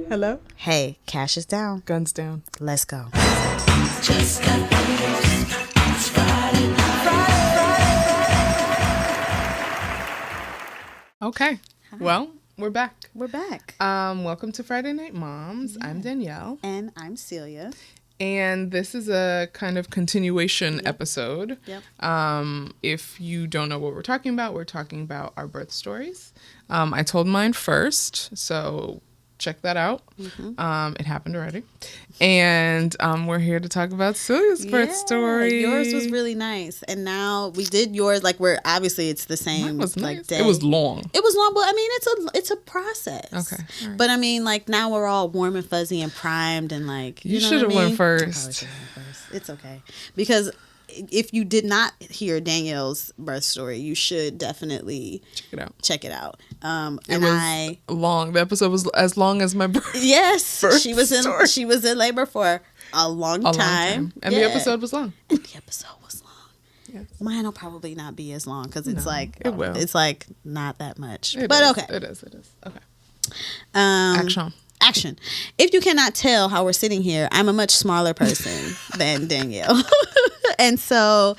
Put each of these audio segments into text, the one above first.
Hello? Hey, cash is down. Guns down. Let's go. Just got news. It's Friday night. Okay. Hi. Well, we're back. We're back. Welcome to Friday Night Moms. Yeah. I'm Danielle. And I'm Celia. And this is a kind of continuation episode. Yep. If you don't know what we're talking about our birth stories. I told mine first, so check that out. Mm-hmm. It happened already. And we're here to talk about Celia's birth story. Yours was really nice. And now we did yours, like, we're obviously it's the same. Mine was like nice. day. It was long. It was long, but I mean it's a process. Okay. All right. But I mean, like, now we're all warm and fuzzy and primed and like You know should have what I mean? went first. I probably should have went first. It's okay. Because if you did not hear Danielle's birth story, you should definitely check it out. It was long. The episode was as long as my birth. Yes, birth she was story. she was in labor for a long time. And the episode was long. And the episode was long. Yes. Mine will probably not be as long because it's it will. It's like not that much. It but is. okay. It is. Okay. Action. If you cannot tell how we're sitting here, I'm a much smaller person than Danielle. And so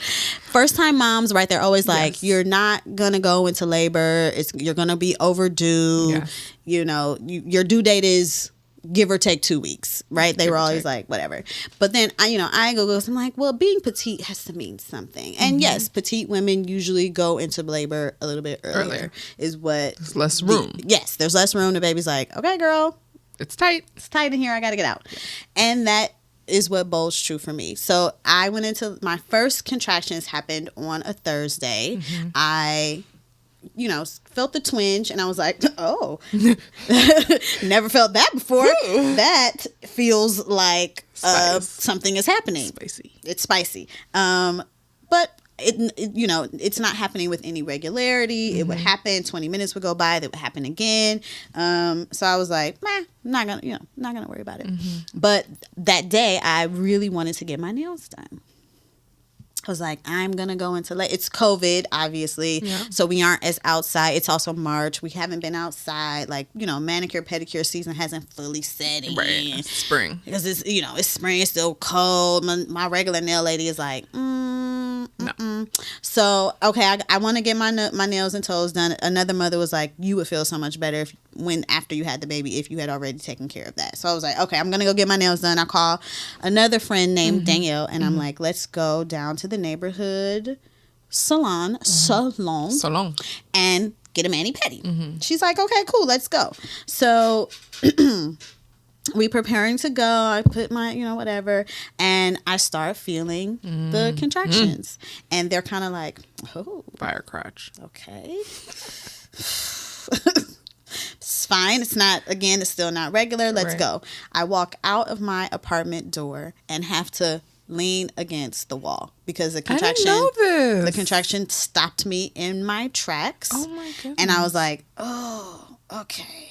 first time moms, right, they're always like, yes. You're not going to go into labor. You're going to be overdue. Yes. You know, your due date is give or take 2 weeks, right? They were always like, whatever. But then, I go, I'm like, well, being petite has to mean something. And yes, petite women usually go into labor a little bit earlier. Is what... There's less room. Yes, there's less room. The baby's like, okay, girl. It's tight. It's tight in here. I got to get out. Yeah. And that is what bolds true for me. So I went into... My first contractions happened on a Thursday. Mm-hmm. I... felt the twinge and I was like, oh, never felt that before. That feels like something is happening. Spicy. It's spicy. But it's not happening with any regularity. Mm-hmm. It would happen. 20 minutes would go by. That would happen again. So I was like, not gonna worry about it. Mm-hmm. But that day I really wanted to get my nails done. I was like, I'm going to go into it's COVID, obviously. Yeah. So we aren't as outside. It's also March. We haven't been outside. Like, manicure, pedicure season hasn't fully set in. Right. It's spring. Because it's, it's spring. It's still cold. My regular nail lady is like, no. So, okay, I want to get my nails and toes done. Another mother was like, you would feel so much better after you had the baby if you had already taken care of that. So I was like, okay, I'm going to go get my nails done. I call another friend named Danielle and I'm like, let's go down to the neighborhood salon and get a mani-pedi. Mm-hmm. She's like, okay, cool, let's go. So we preparing to go. I put my, whatever, and I start feeling the contractions, and they're kind of like, oh, fire crotch. Okay. It's fine. It's not, again, it's still not regular. Let's go. I walk out of my apartment door and have to lean against the wall because the contraction stopped me in my tracks. Oh my goodness. And I was like, oh, okay,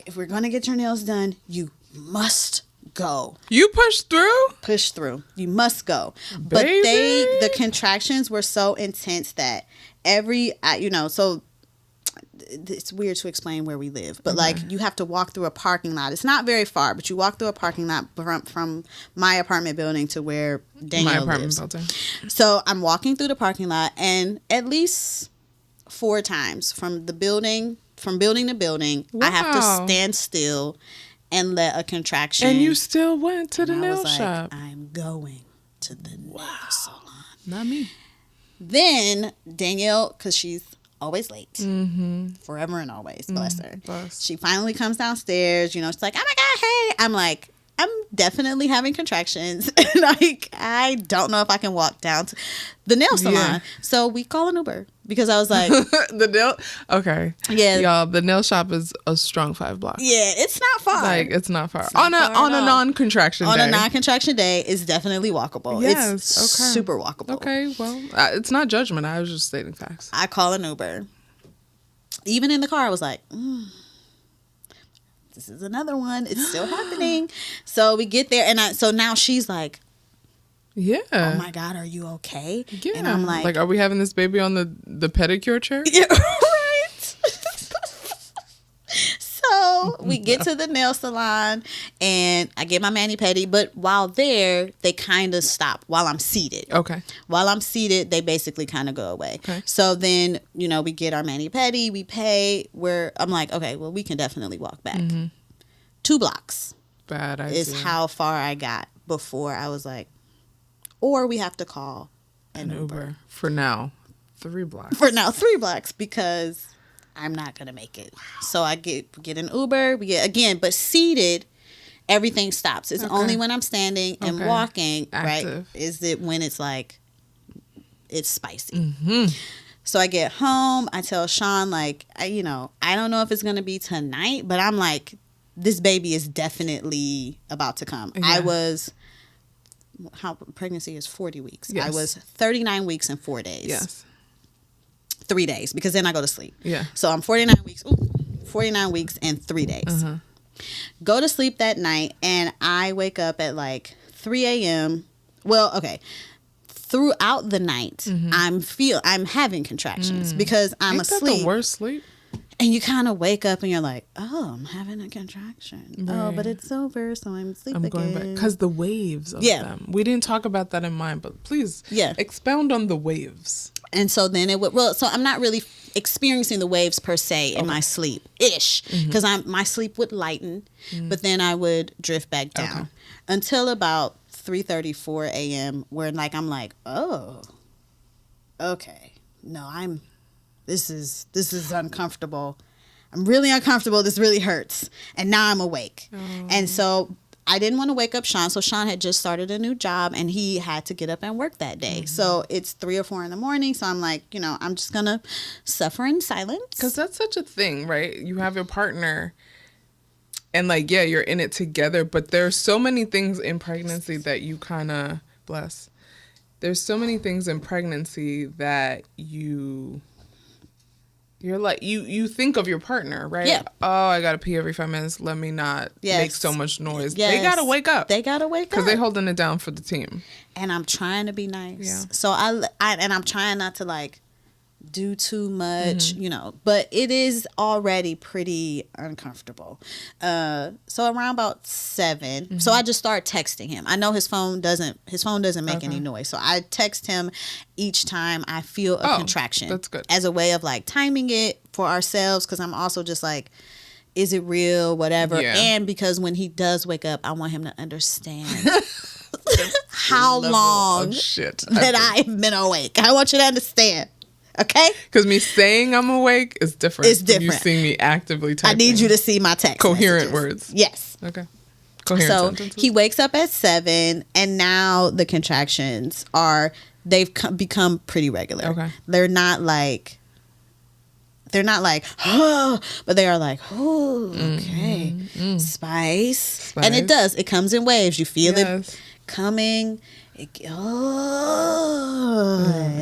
if we're gonna get your nails done, you must go. You push through. You must go. Baby. But the contractions were so intense that so it's weird to explain where we live, but like you have to walk through a parking lot. It's not very far, but you walk through a parking lot from my apartment building to where Danielle lives. So I'm walking through the parking lot, and at least 4 times from building to building, wow. I have to stand still and let a contraction. And you still went to the nail shop. I'm going to the nail salon. Not me. Then Danielle, because she's always late, forever and always, bless her. She finally comes downstairs, she's like, oh my God, hey. I'm like, I'm definitely having contractions. Like, I don't know if I can walk down to the nail salon. Yeah. So we call an Uber because I was like, okay. Yeah. Y'all, the nail shop is a strong 5 blocks. Yeah, it's not far. Like, it's not far. On a non-contraction day. On a non-contraction day, it's definitely walkable. Yes. It's super walkable. Okay, well, it's not judgment. I was just stating facts. I call an Uber. Even in the car, I was like, this is another one. It's still happening. So we get there, and so now she's like, yeah. Oh my God, are you okay? Yeah. And I'm like, are we having this baby on the pedicure chair? Yeah, right. we get to the nail salon and I get my mani-pedi, but while there, they kind of stop while I'm seated. Okay. While I'm seated, they basically kind of go away. Okay. So then, we get our mani-pedi, we pay, I'm like, okay, well, we can definitely walk back. 2 blocks Bad idea. is how far I got before I was like, or we have to call an Uber. For now, 3 blocks. For now, 3 blocks because I'm not going to make it. So I get an Uber. We get, again, but seated, everything stops. It's only when I'm standing and walking, Active. right? Is it when it's like, it's spicy. So I get home. I tell Sean, like, I don't know if it's going to be tonight, but I'm like, this baby is definitely about to come. Yeah. Pregnancy is 40 weeks. Yes. I was 39 weeks and 4 days. Yes. 3 days because then I go to sleep. Yeah. So I'm 49 weeks and 3 days. Go to sleep that night and I wake up at like 3 a.m. Well, okay. Throughout the night, I'm having contractions because I'm Ain't asleep. that the worst sleep? And you kind of wake up and you're like, oh, I'm having a contraction. Right. Oh, but it's over, so I'm sleeping I'm going back because the waves of them. We didn't talk about that in mine, but please expound on the waves. And so then so I'm not really experiencing the waves per se in my sleep ish because my sleep would lighten, but then I would drift back down until about 3:30, 4 a.m. where like I'm like, oh, okay, no, this is uncomfortable. I'm really uncomfortable. This really hurts. And now I'm awake. And so I didn't want to wake up Sean. So Sean had just started a new job and he had to get up and work that day. So it's 3 or 4 in the morning. So I'm like, I'm just going to suffer in silence. Because that's such a thing, right? You have your partner and like, yeah, you're in it together. But there's so many things in pregnancy that you kind of There's so many things in pregnancy that you're like, you think of your partner, right? Yeah. Oh, I got to pee every 5 minutes. Let me not make so much noise. Yes. They got to wake up. Because they're holding it down for the team. And I'm trying to be nice. Yeah. So I'm trying not to like do too much, but it is already pretty uncomfortable. So around about 7, so I just start texting him. I know his phone doesn't make any noise. So I text him each time I feel a contraction. That's good. As a way of like timing it for ourselves. Cause I'm also just like, is it real? Whatever. Yeah. And because when he does wake up, I want him to understand how long that I've been awake. I want you to understand. Okay? Because me saying I'm awake is different. It's different. You seeing me actively typing. I need you to see my text Coherent messages. words. Yes. Okay. Coherent sentences. He wakes up at 7, and now the contractions they've become pretty regular. Okay. They're not like, oh, but they are like, oh, okay. Spice. And it comes in waves. You feel it coming. And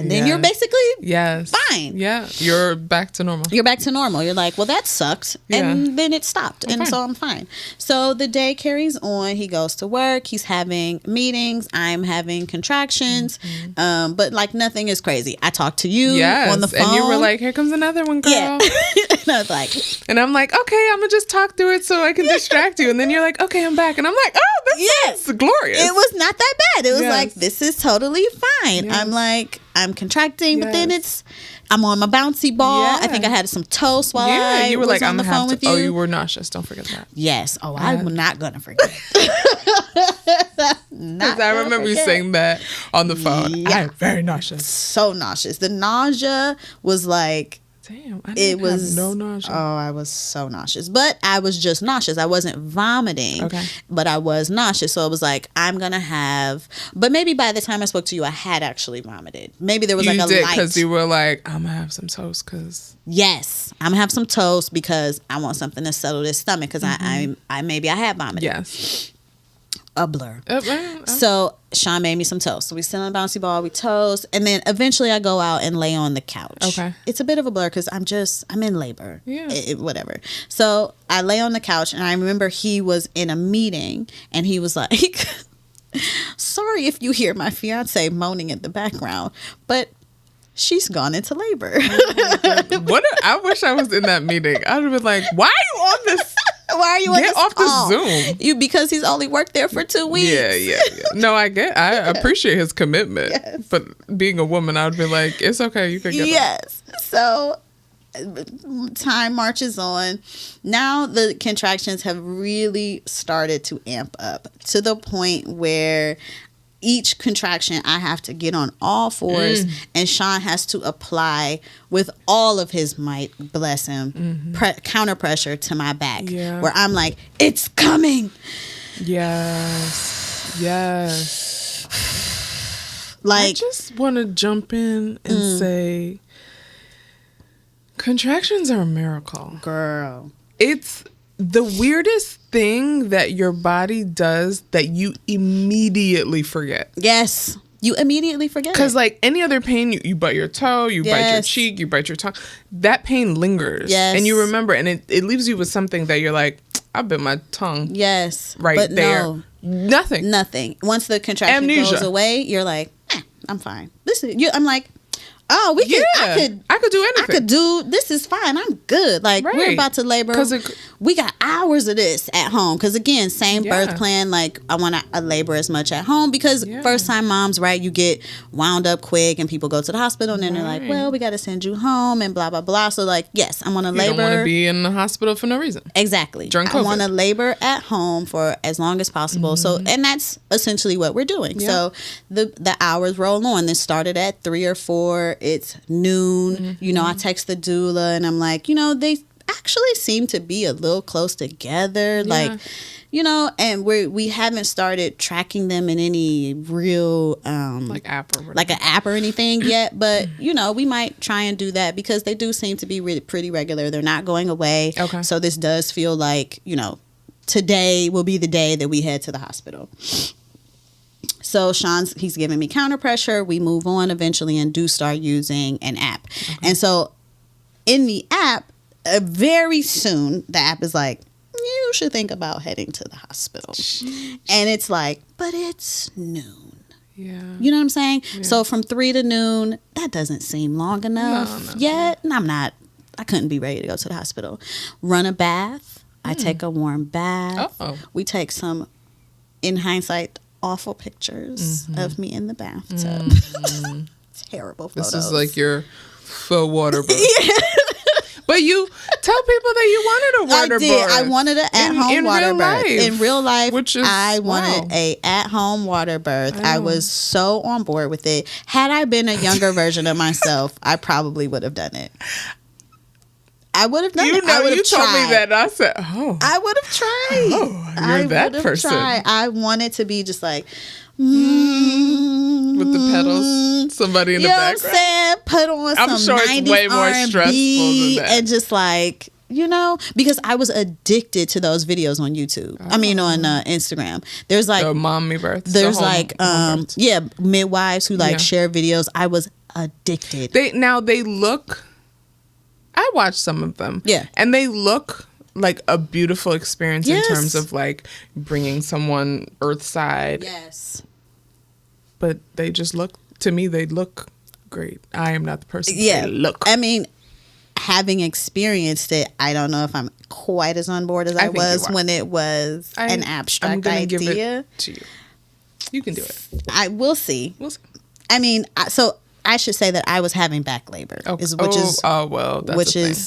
then you're basically fine. Yeah, you're back to normal. You're like, well, that sucked. And then it stopped. So I'm fine. So the day carries on. He goes to work. He's having meetings. I'm having contractions. But like nothing is crazy. I talked to you on the phone. And you were like, here comes another one, girl. Yeah. And I was like, and I'm like, okay, I'm going to just talk through it so I can distract you. And then you're like, okay, I'm back. And I'm like, oh, this is glorious. It was not that bad. It was like, this is totally fine. Yes. I'm like, I'm contracting, but then I'm on my bouncy ball. Yeah. I think I had some toast while I you were was like, on the phone with you. Oh, you were nauseous. Don't forget that. Yes. Oh, I'm not going to forget. Because I remember you saying that on the phone. Yeah. I'm very nauseous. So nauseous. The nausea was like, damn, I didn't have no nausea. Oh, I was so nauseous. But I was just nauseous. I wasn't vomiting. Okay. But I was nauseous. So it was like, I'm going to have... But maybe by the time I spoke to you, I had actually vomited. Maybe there was like a light... You did, because you were like, I'm going to have some toast because... Yes. I'm going to have some toast because I want something to settle this stomach because I maybe I had vomited. Yes. A blur. So Sean made me some toast. So we sit on the bouncy ball, we toast, and then eventually I go out and lay on the couch. Okay. It's a bit of a blur because I'm in labor. Yeah. Whatever. So I lay on the couch and I remember he was in a meeting and he was like, sorry if you hear my fiance moaning in the background, but she's gone into labor. I wish I was in that meeting. I'd have been like, why are you on this? Why are you on Get this off call? the Zoom. You because he's only worked there for 2 weeks. Yeah. No, I appreciate his commitment. Yes. But being a woman, I would be like, it's okay, you can get Yes. So time marches on. Now the contractions have really started to amp up to the point where each contraction I have to get on all fours and Sean has to apply with all of his might, bless him, counter pressure to my back where I'm like, it's coming. Yes. Like, I just want to jump in and say contractions are a miracle. girl. It's the weirdest thing that your body does that you immediately forget. Yes. You immediately forget Because, it. like any other pain, you bite your toe, you bite your Yes. cheek, you bite your tongue. That pain lingers. Yes. And you remember, and it leaves you with something that you're like, I bit my tongue. Yes. Right but there. No, Nothing. Once the contraction Amnesia. goes away, you're like, I'm fine. I'm like, oh, I could do anything. This is fine. I'm good. Like, we're Right. about to labor. 'Cause We got hours of this at home. Because, again, same Yeah. birth plan. Like, I want to labor as much at home. Because first-time moms, right, you get wound up quick and people go to the hospital. And then they're like, well, we got to send you home and blah, blah, blah. So, like, yes, I want to labor. You don't want to be in the hospital for no reason. Exactly. During I COVID. want to labor at home for as long as possible. So, and that's essentially what we're doing. Yeah. So the hours roll on. This started at 3 or 4. It's noon. You know, I text the doula and I'm like, they actually seem to be a little close together. Like, and we haven't started tracking them in any real Like app or whatever. like an app or anything yet, but we might try and do that because they do seem to be really pretty regular. They're not going away. Okay. So this does feel like, today will be the day that we head to the hospital. So he's giving me counter pressure. We move on eventually and do start using an app. Okay. And so in the app, very soon, the app is like, you should think about heading to the hospital. And it's like, but it's noon. Yeah. You know what I'm saying? Yeah. So from 3 to noon, that doesn't seem long enough yet. And I couldn't be ready to go to the hospital. Run a bath. I take a warm bath. Uh-oh. We take some, in hindsight, awful pictures of me in the bathtub. Terrible photos. This is like your faux water birth. But you tell people that you wanted a water birth. I wanted an at-home water birth. In real life, I wow. wanted a at-home water birth. I was so on board with it. Had I been a younger version of myself, I probably would have done it. I would have done it. I would have told tried. me that, and I said, "Oh, I would have tried. Oh, you're that person." Tried. I wanted to be just like with the pedals, somebody in the background. You know what I'm saying? Put on I'm some sure 90s it's way more R&B stressful than that. and just like, because I was addicted to those videos on YouTube. I mean, on Instagram. There's like mommy births. There's midwives who share videos. I was addicted. They look. I watched some of them. Yeah, and they look like a beautiful experience in terms of like bringing someone earthside. Yes. But they just look, to me, they look great. I am not the person. Yeah. They look. I mean, having experienced it, I don't know if I'm quite as on board as I was when it was an abstract idea. Give it to you. You can do it. We'll see. I mean, so I should say that I was having back labor, that's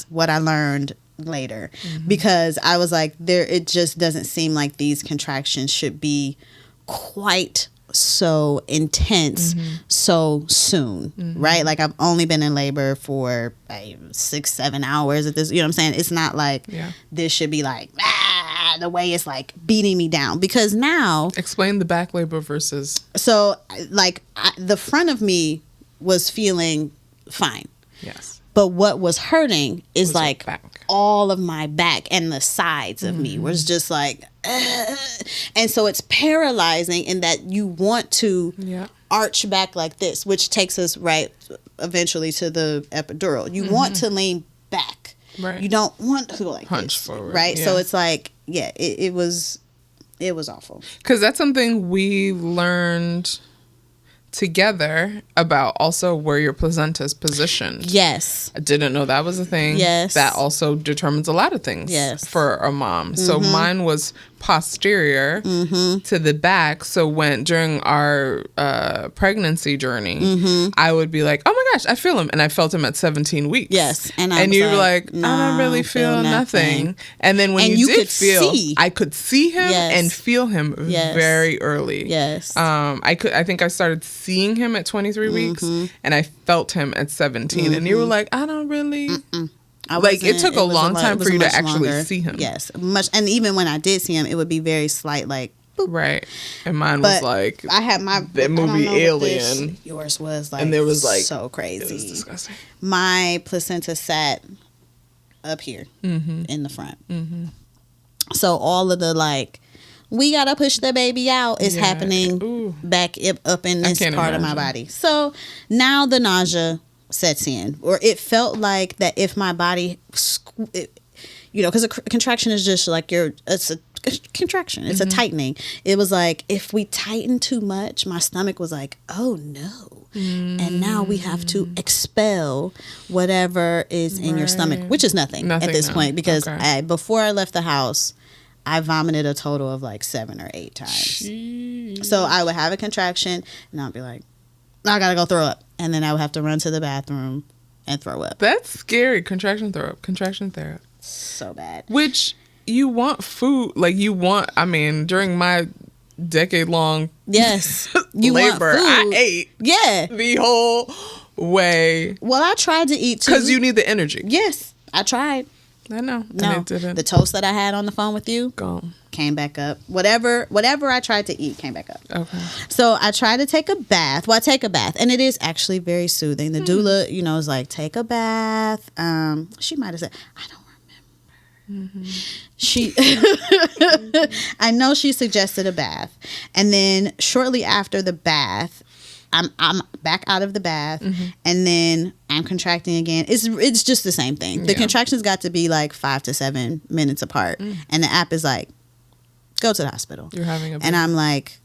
what I learned later, because I was like, it just doesn't seem like these contractions should be quite so intense so soon, right? Like, I've only been in labor for 6-7 hours at this, you know what I'm saying? It's not like this should be like the way it's like beating me down, because now explain the back labor versus the front of me was feeling fine. Yes. But what was hurting is like all of my back and the sides of me was just like, and so it's paralyzing in that you want to arch back like this, which takes us right eventually to the epidural. You want to lean back. Right. You don't want to go like punch this, forward. Right. Yeah. So it's like, it was awful. Because that's something we learned together about also where your placenta is positioned. Yes. I didn't know that was a thing. Yes. That also determines a lot of things for a mom. So mine was posterior to the back. So when during our pregnancy journey, I would be like, oh my gosh, I feel him. And I felt him at 17 weeks. Yes. And you were like, I don't really feel nothing. And then when you did feel, I could see him and feel him very early. Yes. I think I started seeing him at 23 weeks and I felt him at 17. And you were like, I don't really... Like, it took a long time for you to actually see him. Yes. Much. And even when I did see him, it would be very slight, like, boop. Right. And mine was like... I had my... That movie Alien. Yours was, like, and there was, like... So crazy. It was disgusting. My placenta sat up here in the front. So all of the, like... We gotta push the baby out is happening back up in this part of my body. So now the nausea sets in, or it felt like that if my body, because a contraction is just like it's a contraction, it's a tightening. It was like if we tighten too much, my stomach was like, oh no. And now we have to expel whatever is in your stomach, which is nothing at this point, because before I left the house, I vomited a total of like 7 or 8 times. Jeez. So I would have a contraction and I'd be like, I gotta go throw up. And then I would have to run to the bathroom and throw up. That's scary. Contraction, throw up. Contraction, throw up. So bad. Which you want food. Like during my decade-long you labor, want food. I ate the whole way. Well, I tried to eat too. Because you need the energy. Yes, I tried. I know. No, and it didn't. The toast that I had on the phone with you gone, came back up. Whatever I tried to eat came back up. Okay. So I tried to take a bath. Well, I take a bath, and it is actually very soothing. The doula, is like, take a bath. She might have said, I don't remember. She, I know she suggested a bath, and then shortly after the bath, I'm back out of the bath, and then I'm contracting again. It's just the same thing. The contractions got to be like 5 to 7 minutes apart, and the app is like, go to the hospital. You're having a baby. And I'm like,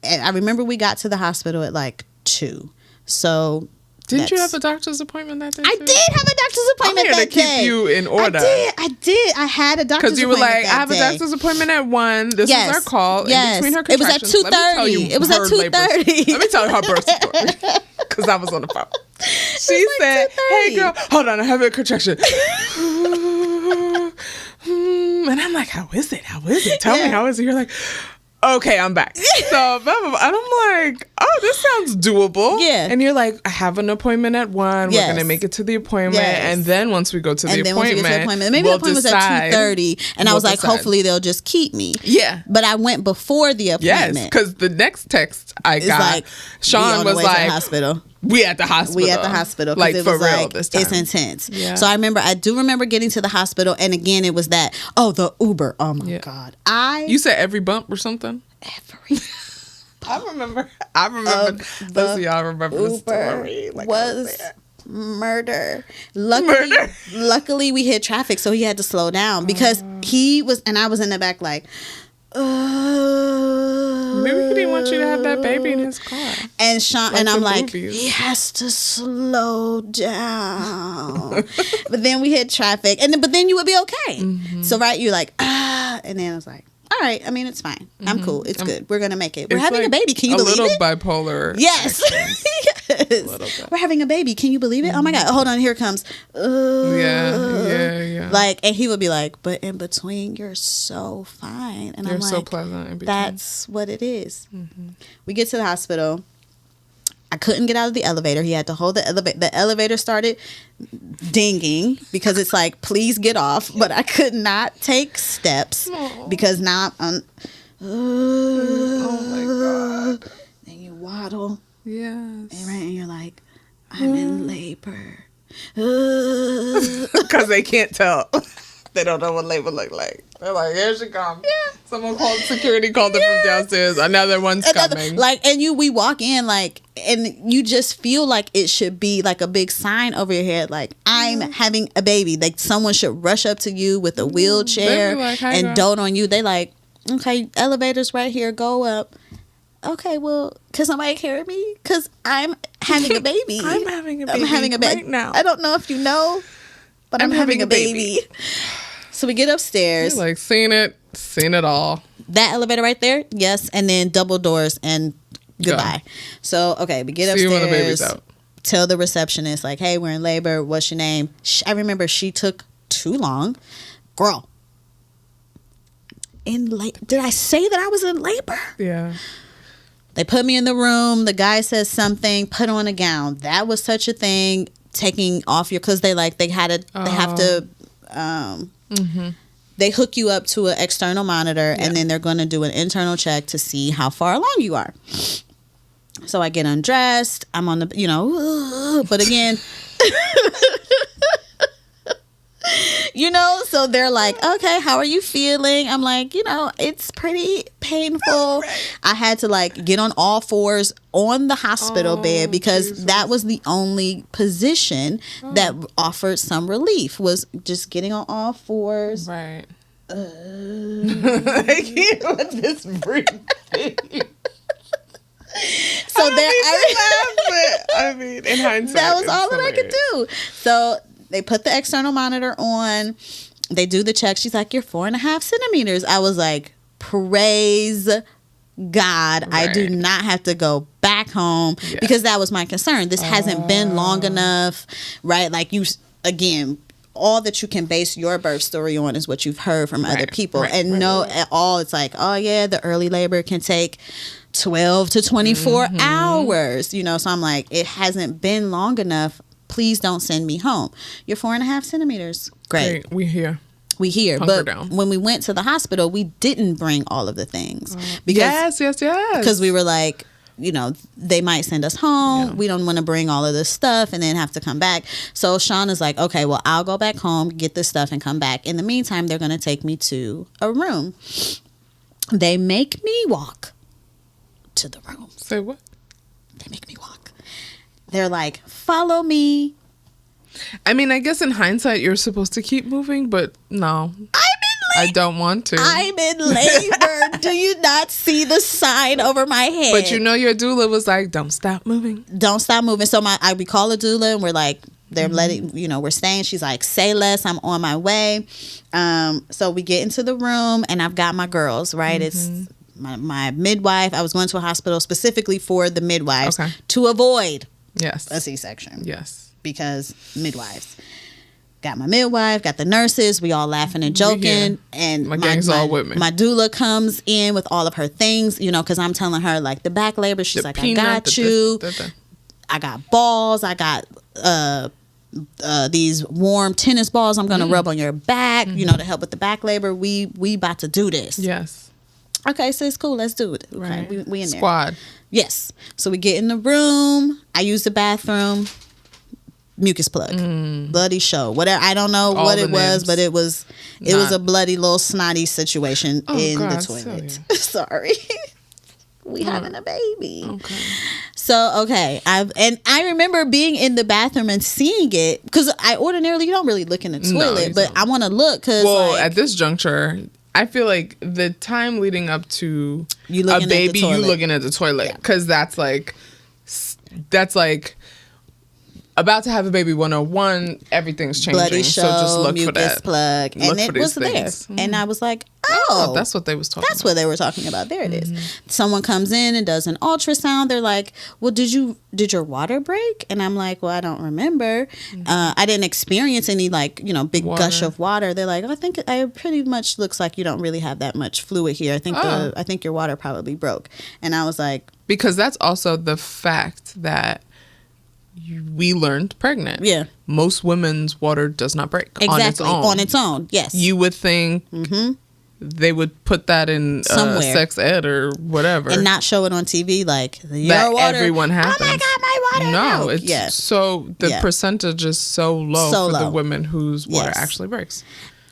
I remember we got to the hospital at like 2. So didn't you have a doctor's appointment that day? I did have a doctor's appointment that day. I'm here to keep you in order. I did. I had a doctor's appointment. Because you were like, I have a doctor's appointment at 1. This is our call. Yes. In between her it was at 2:30. It was at 2:30. Let me tell you her birth story. Because I was on the phone. She said, hey girl, hold on, I have a contraction. And I'm like, how is it? Tell me, how is it? You're like, okay, I'm back. So, blah, blah, blah. And I'm like, oh, this sounds doable. Yeah. And you're like, I have an appointment at 1. We're going to make it to the appointment. And then once we go to the appointment, maybe the appointment was at 2:30. And I was like, hopefully they'll just keep me. Yeah. But I went before the appointment. Yes, because the next text I got, like, Sean was like, hospital. We at the hospital. Like, it for was real like, this time. It's intense. Yeah. So I do remember getting to the hospital, and again it was that, the Uber. Oh my God. You said every bump or something? Every I remember those of y'all remember the story. Like, was murder. Luckily we hit traffic, so he had to slow down because he was, and I was in the back like, maybe he didn't want you to have that baby in his car. And Sean, like, and I'm like, he has to slow down. But then we hit traffic, but then you would be okay. So you're like, and then I was like, all right, I mean, it's fine. I'm cool. It's good. We're going to make it. We're having a baby. Can you believe it? A little bipolar. Yes. Yes. We're having a baby. Can you believe it? Oh my God. Hold on. Here it comes. Yeah. Like, and he would be like, but in between, you're so fine. And I'm like, so pleasant in between. That's what it is. We get to the hospital. I couldn't get out of the elevator. He had to hold the elevator. The elevator started dinging because it's like, please get off. But I could not take steps because now I'm... oh my God. And you waddle. Yes. And you're like, I'm in labor. Because they can't tell. They don't know what labor look like. They're like, here she comes. Yeah. Someone called security, called her from downstairs. Another one's coming. Like, and we walk in like, and you just feel like it should be like a big sign over your head, like, I'm having a baby. Like, someone should rush up to you with a wheelchair and dote on you. They like, okay, elevator's right here, go up. okay, well, can somebody carry me? Because I'm having a baby. I'm having a baby right now. I don't know if you know, but I'm having a baby. So we get upstairs. You're like, seen it all. That elevator right there, yes, and then double doors and goodbye. Go. So, okay, we get See upstairs. you when the baby's out. Tell the receptionist, like, hey, we're in labor. What's your name? I remember she took too long. Girl. Did I say that I was in labor? Yeah. They put me in the room. The guy says something. Put on a gown. That was such a thing. Taking off your, because they have to. They hook you up to an external monitor, and then they're going to do an internal check to see how far along you are. So I get undressed. I'm on the, but again, so they're like, okay, how are you feeling? I'm like, it's pretty painful. I had to like get on all fours on the hospital bed because that was the only position that offered some relief, was just getting on all fours. Right. I can't with this breathing. So I mean, in hindsight, that was all that I could do. So they put the external monitor on. They do the check. She's like, you're 4.5 centimeters. I was like, praise God. Right. I do not have to go back home because that was my concern. This hasn't been long enough, right? Like again, all that you can base your birth story on is what you've heard from other people. At all, it's like, oh yeah, the early labor can take 12 to 24 hours, so I'm like, it hasn't been long enough. Please don't send me home. You're 4.5 centimeters. Great. We here. But down. When we went to the hospital, we didn't bring all of the things. Because, yes. Because we were like, they might send us home. Yeah. We don't want to bring all of this stuff and then have to come back. So Sean is like, okay, well, I'll go back home, get this stuff, and come back. In the meantime, they're going to take me to a room. They make me walk to the room. Say what? They make me walk. They're like, follow me. I mean, I guess in hindsight, you're supposed to keep moving, but no. I don't want to. I'm in labor. Do you not see the sign over my head? But your doula was like, don't stop moving. Don't stop moving. So we call a doula and we're like, they're letting, we're staying. She's like, say less. I'm on my way. So we get into the room and I've got my girls, right? It's my midwife. I was going to a hospital specifically for the midwives to avoid a C-section. Yes. Because midwives. Got my midwife, got the nurses, we all laughing and joking. And my gang's all with me. My doula comes in with all of her things, because I'm telling her like the back labor. She's like, I got you. I got balls. I got these warm tennis balls I'm gonna rub on your back, to help with the back labor. We about to do this. Yes. Okay, so it's cool. Let's do it. Okay, right. We in there. Squad. Yes. So we get in the room. I use the bathroom. Mucus plug, bloody show, whatever. I don't know what it was, but it was a bloody little snotty situation in the toilet. Sorry, we having a baby. Okay. So I remember being in the bathroom and seeing it because I ordinarily you don't really look in the toilet, but I want to look because at this juncture, I feel like the time leading up to a baby, you looking at the toilet because that's like. About to have a baby 101, everything's changing. Bloody show, so just look for that. Plug. And it was there. And I was like, oh. That's what they was talking about. That's what they were talking about. There it is. Someone comes in and does an ultrasound. They're like, well, did your water break? And I'm like, well, I don't remember. I didn't experience any big gush of water. They're like, I think it pretty much looks like you don't really have that much fluid here. I think your water probably broke. And I was like. Because that's also the fact that we learned pregnant. Yeah. Most women's water does not break on its own. Yes. You would think they would put that in sex ed or whatever. And not show it on TV like your water. Everyone happens. Oh my God, my water. No, it's so the percentage is so low for the women whose water actually breaks.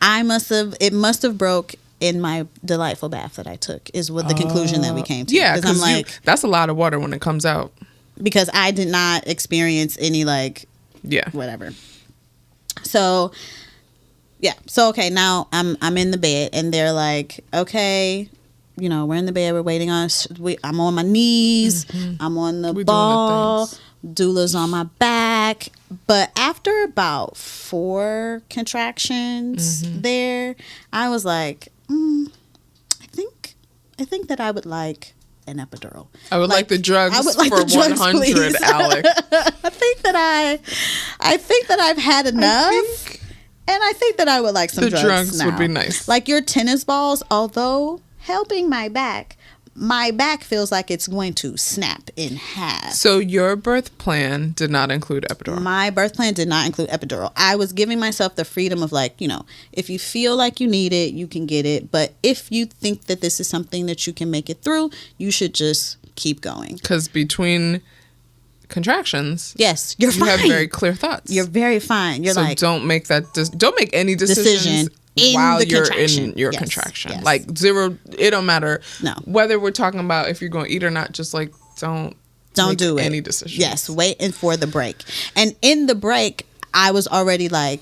It must have broke in my delightful bath that I took is what the conclusion that we came to. Yeah, because I'm like, that's a lot of water when it comes out. Because I did not experience any whatever. So okay, now I'm in the bed and they're like, okay, we're in the bed, we're waiting on, I'm on my knees, I'm on the ball, doula's on my back. But after about 4 contractions there, I was like, I think that I would like an epidural. I would like the drugs I would like for the drugs, 100, please. Alex. I think that I've had enough. And I think that I would like some drugs now. Would be nice. Like your tennis balls, although helping my back feels like it's going to snap in half. So your birth plan did not include epidural? My birth plan did not include epidural. I was giving myself the freedom of like, if you feel like you need it, you can get it. But if you think that this is something that you can make it through, you should just keep going. Because between contractions, yes, you have very clear thoughts. You're very fine. You're so don't make any decision while you're in your yes, contraction. Yes. Like zero, it don't matter. No. Whether we're talking about if you're going to eat or not, just like don't do any decisions. Yes, waiting for the break. And in the break, I was already like,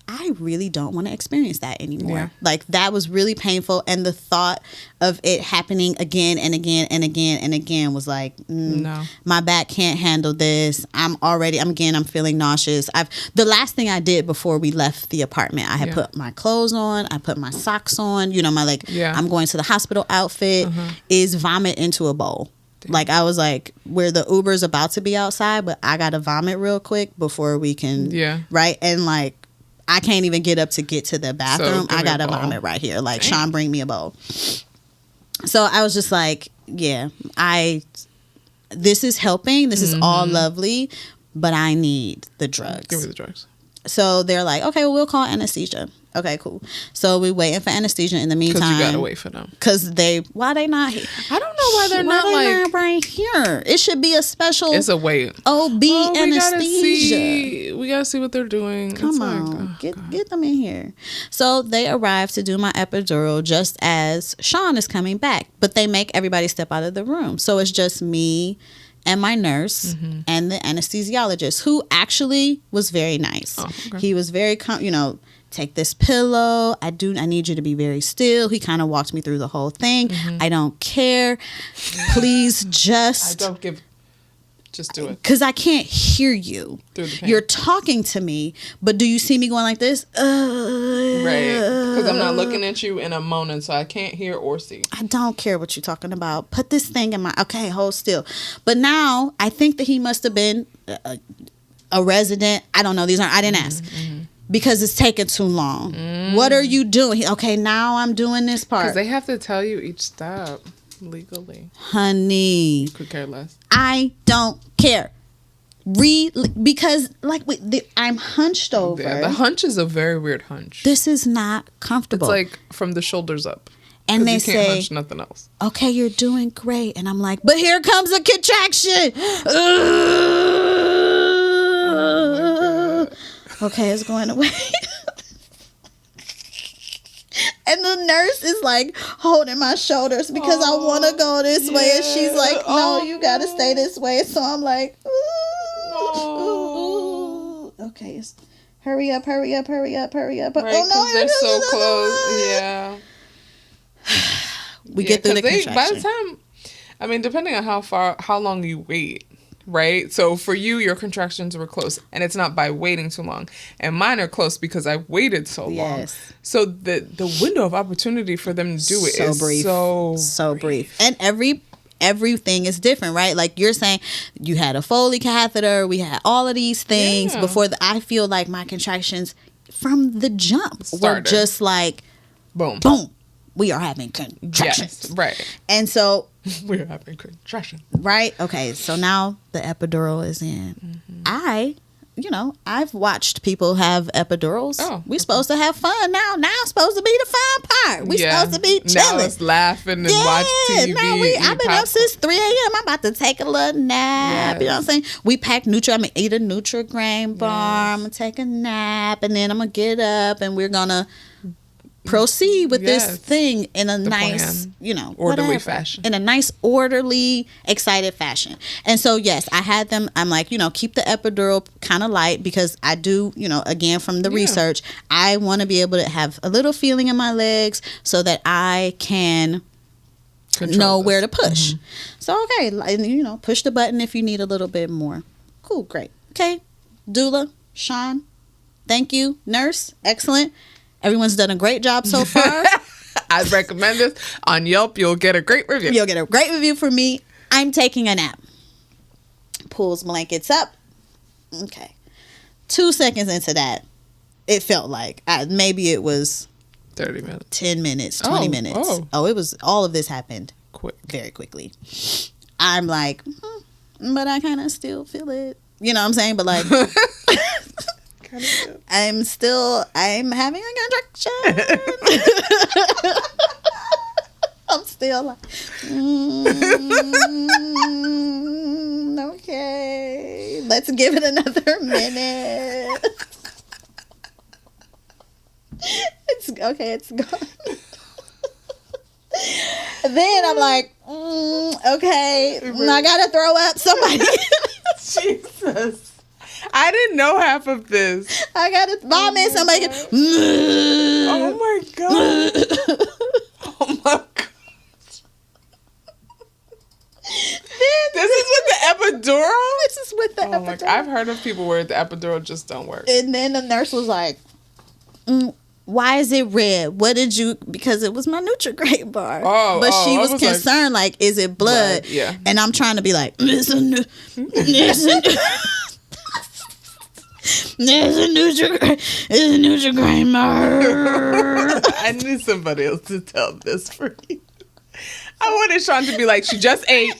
I really don't want to experience that anymore. Yeah. Like that was really painful, and the thought of it happening again and again and again and again was like, no, my back can't handle this. I'm feeling nauseous. The last thing I did before we left the apartment, I had put my clothes on, I put my socks on, my I'm going to the hospital outfit, is vomit into a bowl. Damn. Like I was like, where the Uber's about to be outside, but I gotta vomit real quick before we can, right? And like, I can't even get up to get to the bathroom. I gotta vomit right here. Like, damn. Sean, bring me a bowl. So I was just like, yeah, this is helping. This is all lovely, but I need the drugs. Give me the drugs. So they're like, okay, well, we'll call anesthesia. Okay, cool. So we're waiting for anesthesia in the meantime. Because you gotta wait for them. Because why they not here? I don't know why they're not right here. It should be a special. It's a wait. OB anesthesia. We gotta see what they're doing. Come on, get them in here. So they arrive to do my epidural just as Sean is coming back, but they make everybody step out of the room. So it's just me and my nurse and the anesthesiologist, who actually was very nice. Oh, okay. He was very, take this pillow. I need you to be very still. He kind of walked me through the whole thing. I don't care. Please just do it. Because I can't hear you. You're talking to me, but do you see me going like this? Right. Because I'm not looking at you and I'm moaning, so I can't hear or see. I don't care what you're talking about. Put this thing in my... Okay, hold still. But now, I think that he must have been a resident. I don't know. I didn't ask. Because it's taking too long. What are you doing? Okay, now I'm doing this part. Because they have to tell you each step legally. Honey. You could care less. I don't care. Because I'm hunched over. Yeah, the hunch is a very weird hunch. This is not comfortable. It's like from the shoulders up. And they you can't hunch nothing else. Okay, you're doing great. And I'm like, but here comes a contraction. Okay, it's going away. And the nurse is like holding my shoulders because I want to go this way. And she's like, no, you got to stay this way. So I'm like, ooh. Okay, hurry up. Right, Oh, no, they're so close. Yeah. We get through the contraction. By the time, depending on how long you wait, right? So for you, your contractions were close, and it's not by waiting too long. And mine are close because I waited so long. So the window of opportunity for them to do it is brief. so brief. And everything is different, right? Like you're saying, you had a Foley catheter, we had all of these things before. I feel like my contractions from the jump were just like, boom. We are having contractions. Yes, right. And so we're having contractions. Right? Okay, so now the epidural is in. I've watched people have epidurals. We're supposed to have fun now. Now it's supposed to be the fun part. We're supposed to be chilling. Now it's laughing and watch TV. I've been up since 3 a.m. I'm about to take a little nap. Yes. You know what I'm saying? We packed I'm going to eat a Nutri-Grain bar. I'm going to take a nap. And then I'm going to get up and we're going to proceed with this thing in a nice, orderly fashion. In a nice, orderly, excited fashion. And so, yes, I had them. I'm like, keep the epidural kind of light because I do, again, from the research, I want to be able to have a little feeling in my legs so that I can know where to push. So, okay, push the button if you need a little bit more. Cool, great. Okay, doula, Sean, thank you. Nurse, excellent. Everyone's done a great job so far. I recommend this. On Yelp, you'll get a great review. You'll get a great review from me. I'm taking a nap. Pulls blankets up. Okay. 2 seconds into that, it felt like maybe it was 30 minutes. 10 minutes, 20 minutes. Oh, it was, all of this happened Quick. very quickly. I'm like, but I kind of still feel it. You know what I'm saying? But like, I'm having a contraction. I'm still like, okay, let's give it another minute. It's gone. Then I'm like, okay, I gotta throw up. Somebody. Jesus. I didn't know half of this. I gotta vomit. Somebody. Oh my God. Oh my God. This is with the epidural? This is with the epidural. My God. I've heard of people where the epidural just don't work. And then the nurse was like, why is it red? What did you... Because it was my Nutri-Grain bar. But she was concerned, like, is it blood? Yeah. And I'm trying to be like, there's a Nutri-Grain bar. I knew somebody else to tell this for you. I wanted Sean to be like, she just ate.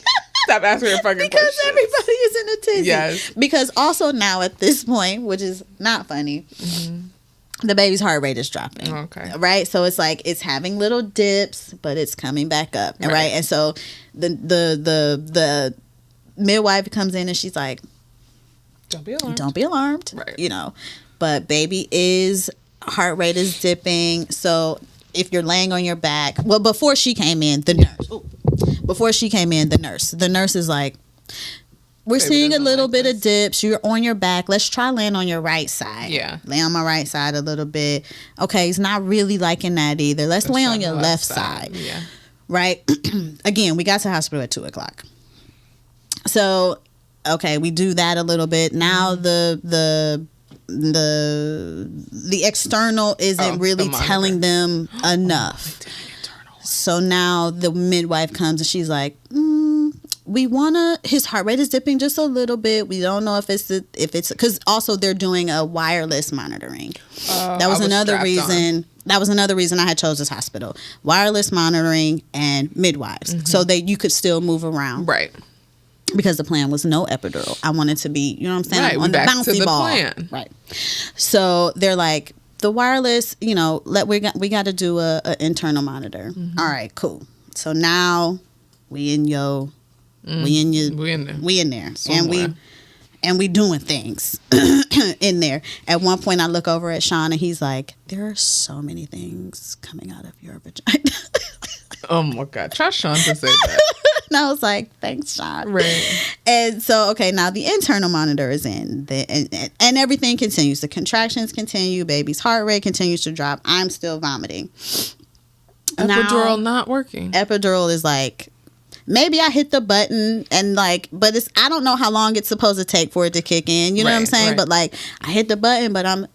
Stop asking her fucking because questions. Everybody is in a tizzy. Yes. Because also now at this point, which is not funny, the baby's heart rate is dropping. Okay. Right? So it's like it's having little dips, but it's coming back up. Right? And so the midwife comes in and she's like, Don't be alarmed. Don't be alarmed. Right. You know. But baby is heart rate is dipping. So if you're laying on your back, well, before she came in, the nurse is like, we're seeing a little bit of dips. You're on your back. Let's try laying on your right side. Yeah. Lay on my right side a little bit. Okay, he's not really liking that either. Let's lay on your left side. Yeah. Right? Again, we got to the hospital at 2:00. So, okay, we do that a little bit. Now the external isn't really telling them enough. So now the midwife comes and she's like, his heart rate is dipping just a little bit. We don't know if it's because also they're doing a wireless monitoring. That was another reason. That was another reason I had chose this hospital. Wireless monitoring and midwives, so that you could still move around. Right. Because the plan was no epidural. I wanted to be, you know what I'm saying, right, on the bouncy ball. Plan. Right. So they're like, the wireless, we got to do a internal monitor. All right, cool. So now we in there. Somewhere. And we doing things in there. At one point I look over at Sean and he's like, there are so many things coming out of your vagina. Oh my God. Try Sean to say that. And I was like, thanks, Sean. Right. And so, okay, now the internal monitor is in. And everything continues. The contractions continue. Baby's heart rate continues to drop. I'm still vomiting. Epidural not working. Epidural is like, maybe I hit the button and like, but I don't know how long it's supposed to take for it to kick in. You know what I'm saying? Right. But like, I hit the button, but I'm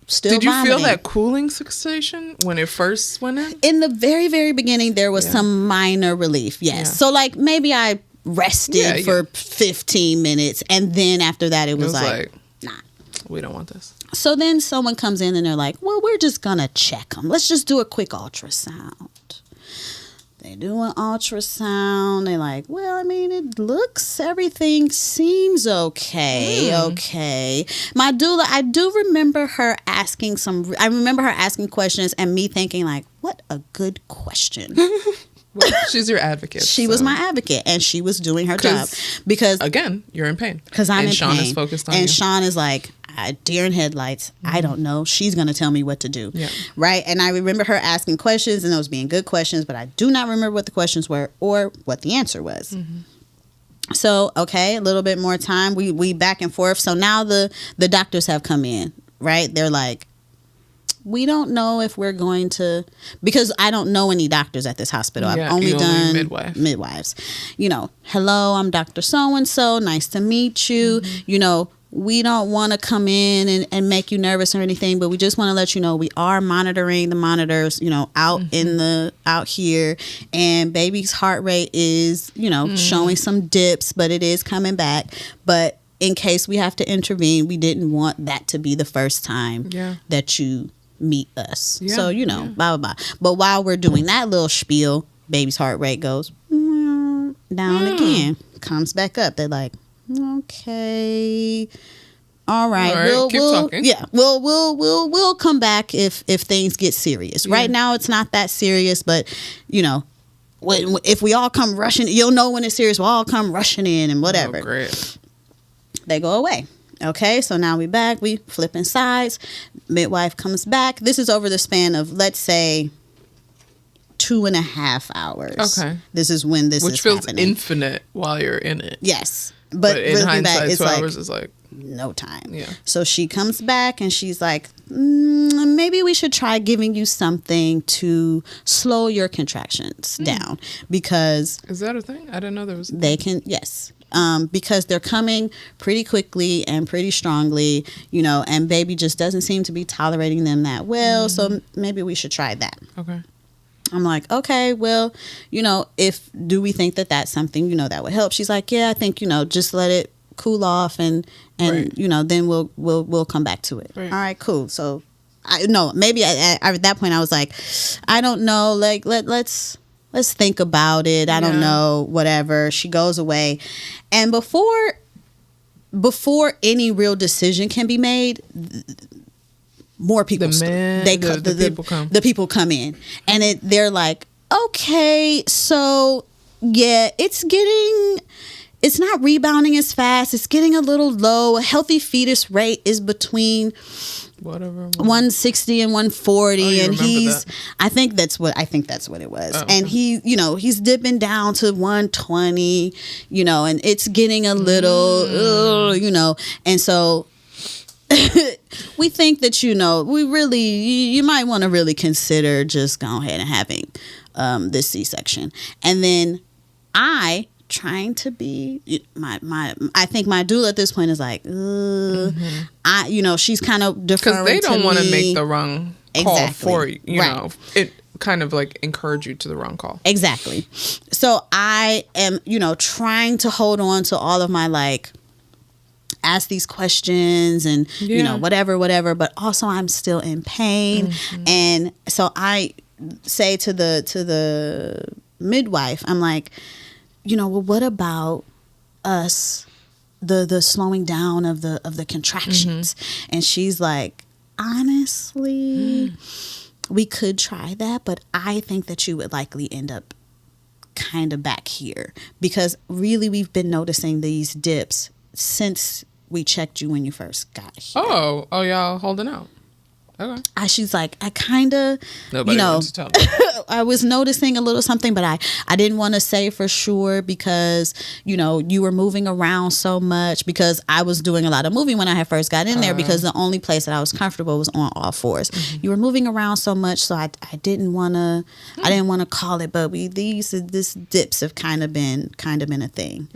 still Did you vomiting. feel that cooling sensation when it first went in? In the very, very beginning, there was some minor relief. Yes. Yeah. So like maybe I rested for 15 minutes. And then after that, it was like, nah. We don't want this. So then someone comes in and they're like, well, we're just going to check them. Let's just do a quick ultrasound. They do an ultrasound. They're like, well, I mean, everything seems okay. Okay. My doula, I do remember her asking questions and me thinking like, what a good question. Well, she's your advocate. She was my advocate and she was doing her job. Because, again, you're in pain. Because I'm in Sean pain. And Sean is focused on you. And Sean is like, deer in headlights. I don't know. She's going to tell me what to do. Yeah. Right? And I remember her asking questions and those being good questions, but I do not remember what the questions were or what the answer was. So, okay, a little bit more time. We back and forth. So now the doctors have come in, right? They're like, we don't know if we're going to, because I don't know any doctors at this hospital. I've only done midwives. You know, hello, I'm Dr. So-and-so. Nice to meet you. You know, we don't want to come in and make you nervous or anything, but we just want to let you know we are monitoring the monitors, you know, out here, and baby's heart rate is, you know, showing some dips, but it is coming back. But in case we have to intervene, we didn't want that to be the first time that you meet us. So, you know, blah, blah, blah. But while we're doing that little spiel, baby's heart rate goes down again, comes back up. They're like, okay, all right, we'll talking. Yeah, we'll come back if things get serious. Right now it's not that serious, but you know, if we all come rushing, you'll know when it's serious. We'll all come rushing in and whatever. Oh, great. They go away. Okay, so now we back, we flipping sides. Midwife comes back. This is over the span of, let's say, 2.5 hours. Okay, this is when this which is feels happening. infinite while you're in it. Yes. But in hindsight, back, it's 2 like, hours is like no time. Yeah. So she comes back and she's like, maybe we should try giving you something to slow your contractions down, because is that a thing? I didn't know there was. They can, yes. Because they're coming pretty quickly and pretty strongly, you know, and baby just doesn't seem to be tolerating them that well. So maybe we should try that. Okay. I'm like, okay, well, you know, do we think that that's something, you know, that would help? She's like, yeah, I think, you know, just let it cool off and Right. you know, then we'll come back to it. Right. All right, cool. So maybe at that point I was like, I don't know, like let's think about it. I don't know, whatever. She goes away, and before any real decision can be made, more people the people come in, and they're like, okay, so yeah, it's not rebounding as fast, it's getting a little low. A healthy fetus rate is between 160 and 140, and I think that's what it was. Okay. And he's dipping down to 120, you know, and it's getting a little you know, and so we think that, you know, you might want to really consider just going ahead and having this C-section. And then trying to be I think my doula at this point is like, she's kind of deferring, because they don't want to make the wrong call for you. You know, it kind of like encourage you to the wrong call. Exactly. So I am, you know, trying to hold on to all of my, like, ask these questions and you know, whatever, but also I'm still in pain. And so I say to the midwife, I'm like, you know, well, what about us, the slowing down of the contractions? And she's like, honestly, we could try that, but I think that you would likely end up kind of back here, because really we've been noticing these dips since we checked you when you first got here. Oh, y'all holding out. Okay. She's like, I kind of, nobody wants to tell them. I was noticing a little something, but I didn't want to say for sure because, you know, you were moving around so much, because I was doing a lot of moving when I had first got in there, because the only place that I was comfortable was on all fours. You were moving around so much, so I didn't want to call it, but these dips have kind of been a thing.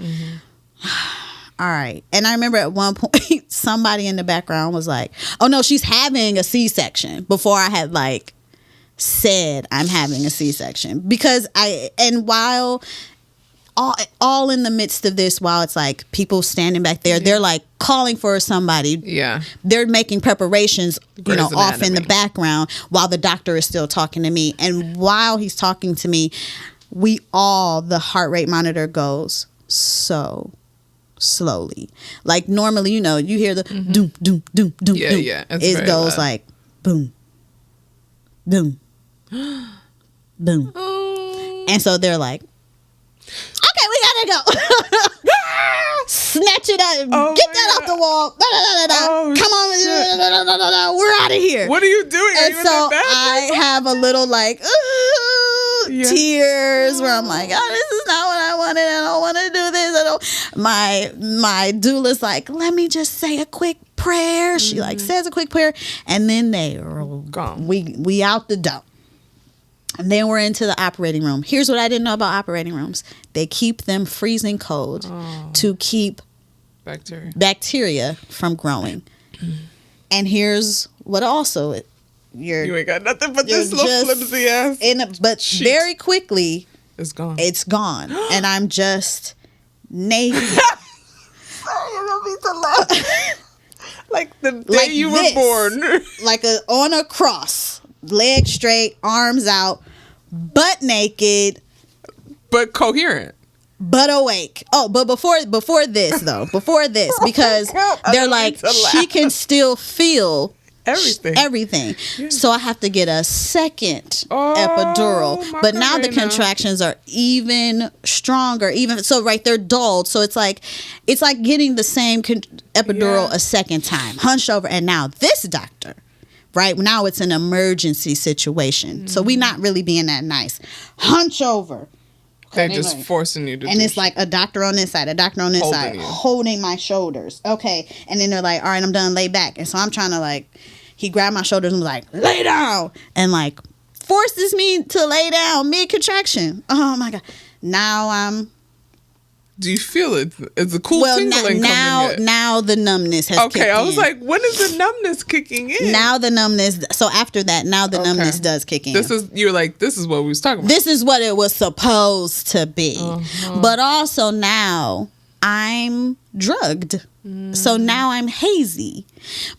All right. And I remember at one point somebody in the background was like, oh no, she's having a C-section, before I had like said I'm having a C-section. Because while all in the midst of this, while it's like people standing back there, they're like calling for somebody. Yeah. They're making preparations, you know, off in the background while the doctor is still talking to me. And while he's talking to me, the heart rate monitor goes so slowly. Like normally, you know, you hear the doom, doom, doom, doom, doom. Yeah. It goes like boom, boom, boom. And so they're like, okay, we gotta go. Snatch it up. Get that off the wall. Come on. We're out of here. What are you doing? And so I have a little like tears where I'm like, oh, this is not what I wanted. I don't want to do this. My doula's like, let me just say a quick prayer. She like says a quick prayer, and then they Gone. we out the door. And then we're into the operating room. Here's what I didn't know about operating rooms. They keep them freezing cold to keep bacteria from growing. And here's what also you ain't got nothing but this little flimsy ass. But sheet. Very quickly, it's gone. It's gone. And I'm just naked. Like the day you were born. Like on a cross. Legs straight, arms out, butt naked. But coherent. But awake. Oh, but before this, because they're like, she can still feel everything. Yeah. So I have to get a second epidural. But now the contractions are even stronger. They're dulled. So it's like getting the same epidural a second time, hunched over. And now this doctor, right now it's an emergency situation. So we not really being that nice. Hunch over. They're just forcing you to and it's like a doctor on this side, a doctor on this side, holding my shoulders. Okay. And then they're like, all right, I'm done, lay back. And so I'm trying to he grabbed my shoulders and was like, lay down. And forces me to lay down mid-contraction. Oh my God. Now do you feel it? It's a cool tingling coming in. Now the numbness has kicked in. Okay, I was like, when is the numbness kicking in? Now the numbness. So after that, now the numbness does kick in. This is what we was talking about. This is what it was supposed to be. But also now I'm drugged. So now I'm hazy.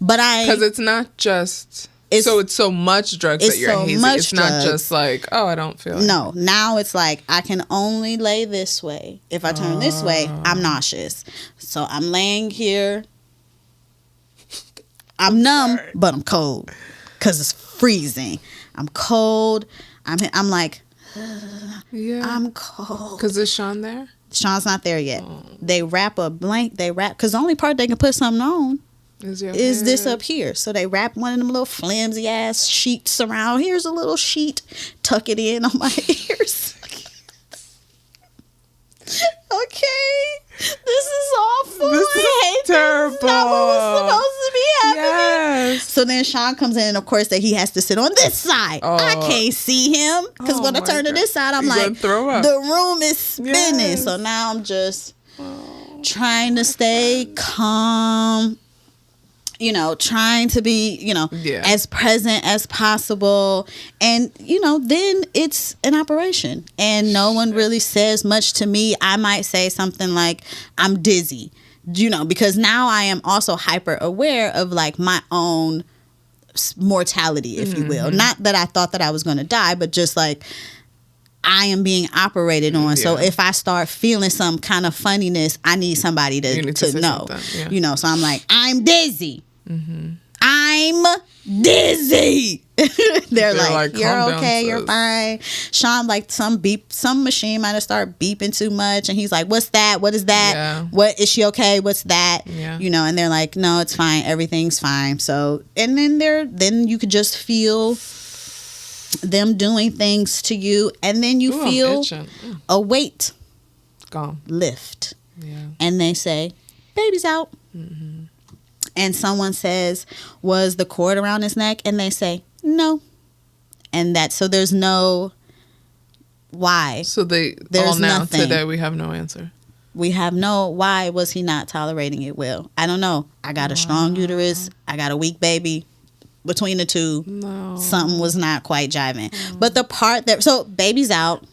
Because it's not just... It's so much drugs that you're hazy. It's not just like, oh, I don't feel it. No, now it's like I can only lay this way. If I turn this way, I'm nauseous. So I'm laying here. I'm numb, but I'm cold because it's freezing. I'm cold. I'm like, I'm cold. Because is Sean there? Sean's not there yet. They wrap because the only part they can put something on is this up here. So they wrap one of them little flimsy ass sheets around. Here's a little sheet. Tuck it in on my ears. Okay. This is awful. This is terrible. This is not what was supposed to be happening. Yes. So then Sean comes in, and of course that he has to sit on this side. I can't see him because when I turn to this side, I'm like, throw up. The room is spinning. Yes. So now I'm just trying to stay calm. Trying to be, as present as possible. And, then it's an operation. And no one really says much to me. I might say something like, I'm dizzy, because now I am also hyper aware of my own mortality, if you will. Not that I thought that I was going to die, but just I am being operated on. Yeah. So if I start feeling some kind of funniness, I need somebody to know. Yeah. So I'm like, I'm dizzy. I'm dizzy. They're like, you're okay, you're fine. Sean, some machine might have started beeping too much, and he's like, what's that? What is that? Yeah. What is she okay? What's that? Yeah. And they're like, no, it's fine, everything's fine. So, and then you could just feel them doing things to you, and then you feel a weight lift. Yeah. And they say, baby's out. And someone says, was the cord around his neck? And they say, no. And so there's no why. So there's nothing. Today we have no answer. We have no why was he not tolerating it well. I don't know. I got a strong uterus. I got a weak baby. Between the two, something was not quite jiving. But the part so baby's out.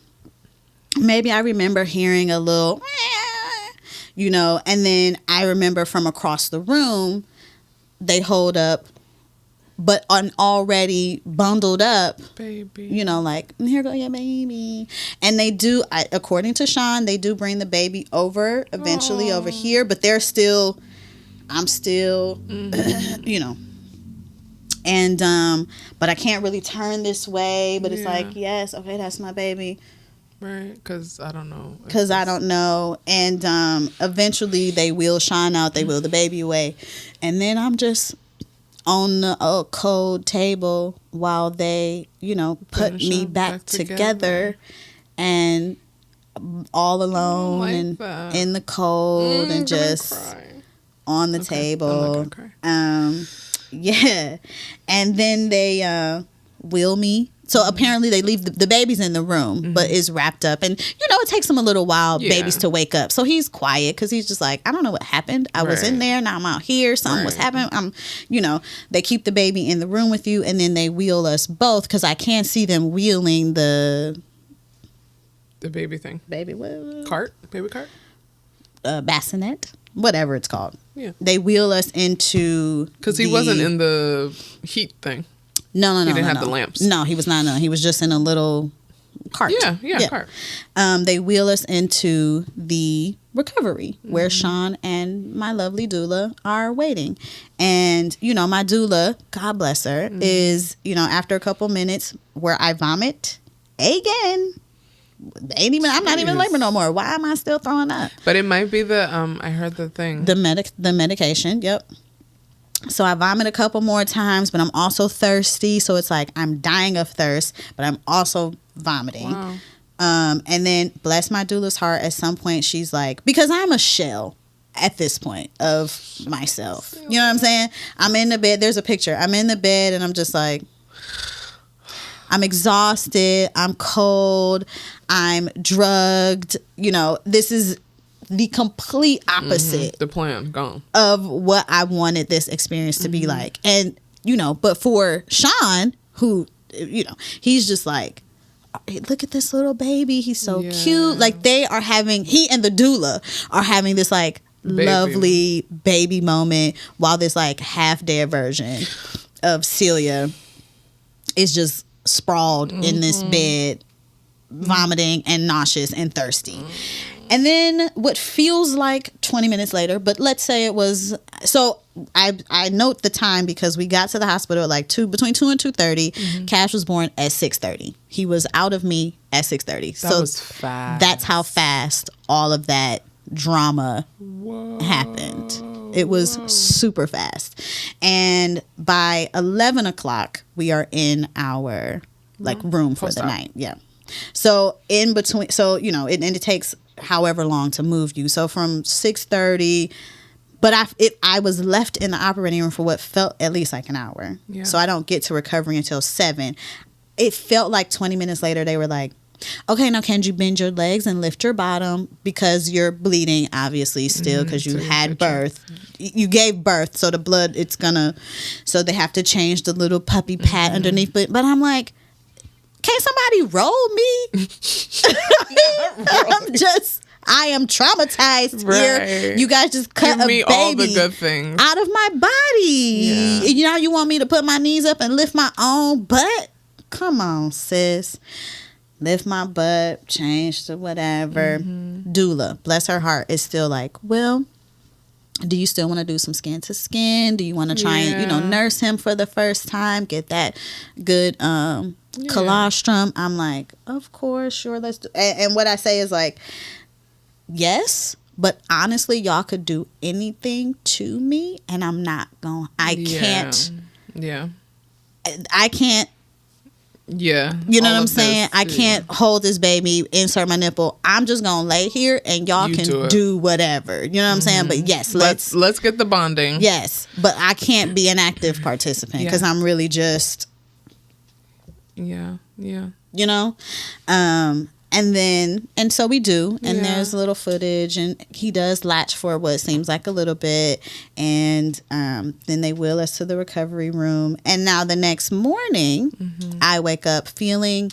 Maybe I remember hearing a little... and then I remember from across the room, they hold up, but already bundled up, baby. Here go your baby. And they do, according to Sean, they do bring the baby over eventually over here, but I'm still, and, but I can't really turn this way, but it's like, yes, okay, that's my baby. Right, because I don't know. And eventually they wheel Sean out. They wheel the baby away. And then I'm just on the cold table while they, put me back together. And all alone and in the cold and just on the I'm table. not gonna cry. Yeah. And then they wheel me. So apparently they leave the baby's in the room, but is wrapped up. And, it takes him a little while, babies to wake up. So he's quiet because he's just like, I don't know what happened. I was in there. Now I'm out here. Something was happening. They keep the baby in the room with you. And then they wheel us both because I can't see them wheeling the baby thing. Baby what? Cart? Baby cart? Bassinet. Whatever it's called. Yeah. They wheel us into... Because he wasn't in the heat thing. No. He didn't have the lamps. No, he was not. No, he was just in a little cart. Yeah, cart. They wheel us into the recovery where Sean and my lovely doula are waiting. And, my doula, God bless her, is, after a couple minutes where I vomit again. I'm not even in labor no more. Why am I still throwing up? But it might be the, I heard the thing. The medication, yep. So I vomit a couple more times, but I'm also thirsty. So it's like I'm dying of thirst, but I'm also vomiting. Wow. And then, bless my doula's heart, at some point she's like, because I'm a shell at this point of myself. You know what I'm saying? I'm in the bed. There's a picture. I'm in the bed and I'm just like, I'm exhausted. I'm cold. I'm drugged. This is the complete opposite. The plan gone of what I wanted this experience to be like. And, but for Sean, who, he's just like, look at this little baby. He's so cute. Like he and the doula are having this like lovely baby moment while this like half dead version of Celia is just sprawled in this bed, vomiting and nauseous and thirsty. And then what feels like 20 minutes later, but let's say it was, so I note the time because we got to the hospital at like between 2 and 2:30. Cash was born at 6:30. He was out of me at 6:30. That was fast. That's how fast all of that drama happened. It was super fast. And by 11 o'clock, we are in our room for the night. Yeah. So in between, it takes however long to move you. So from 6:30, but I was left in the operating room for what felt at least like an hour. Yeah. So I don't get to recovery until 7. It felt like 20 minutes later they were like, okay, now can you bend your legs and lift your bottom because you're bleeding obviously still because you had birth. You gave birth, so the blood so they have to change the little puppy pad underneath. But I'm like, can't somebody roll me? I am traumatized here. You guys just cut Give me a baby all the good things out of my body. Yeah. You want me to put my knees up and lift my own butt? Come on, sis. Lift my butt, change to whatever. Doula, bless her heart, is still like, well, do you still want to do some skin to skin? Do you want to try and, nurse him for the first time? Get that good colostrum. I'm like, of course, sure, let's do. And what I say is like, yes, but honestly, y'all could do anything to me, and I'm not going. I can't. Yeah. I can't. Yeah. You know what I'm saying? I can't hold this baby, insert my nipple. I'm just going to lay here and y'all can do whatever. You know what I'm saying? But yes, let's get the bonding. Yes. But I can't be an active participant because I'm really just. Yeah. Yeah. You know? And so we do, and there's a little footage, and he does latch for what seems like a little bit, and then they wheel us to the recovery room. And now the next morning, I wake up feeling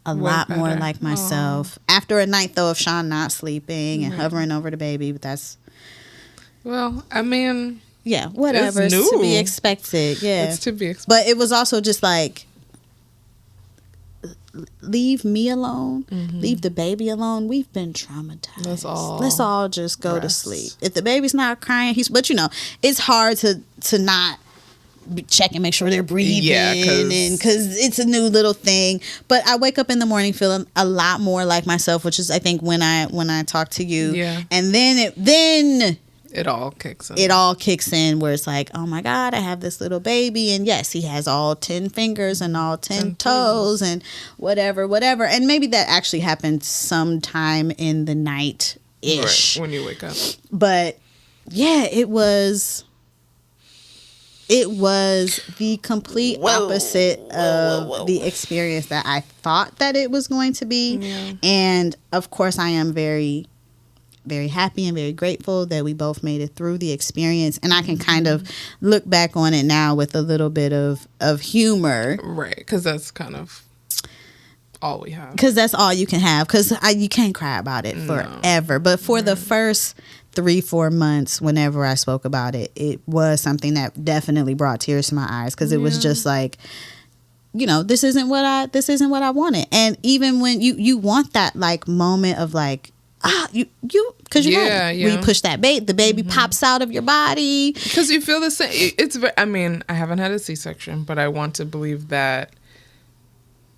a lot more like myself. After a night, though, of Sean not sleeping and hovering over the baby, but that's... Well, I mean... Yeah, whatever. It's to be expected. Yeah. It's to be expected. But it was also just like... Leave me alone. Leave the baby alone. We've been traumatized. Let's all just go to sleep. If the baby's not crying, but it's hard to not check and make sure they're breathing. Yeah, because it's a new little thing. But I wake up in the morning feeling a lot more like myself, which is I think when I talk to you. Yeah. And then it all kicks in. It all kicks in where it's like, oh my God, I have this little baby. And yes, he has all 10 fingers and all 10 toes and whatever. And maybe that actually happened sometime in the night-ish. Right, when you wake up. But yeah, it was the complete opposite of the experience that I thought that it was going to be. Yeah. And of course, I am very, very happy and very grateful that we both made it through the experience. And I can kind of look back on it now with a little bit of humor. Right, because that's kind of all we have. Because that's all you can have. Because you can't cry about it forever. But for the first 3-4 months, whenever I spoke about it, it was something that definitely brought tears to my eyes. Because it was just like, you know, this isn't what I wanted. And even when you want that like moment of like, because when you push that the baby pops out of your body. Because you feel the same. I mean, I haven't had a C-section, but I want to believe that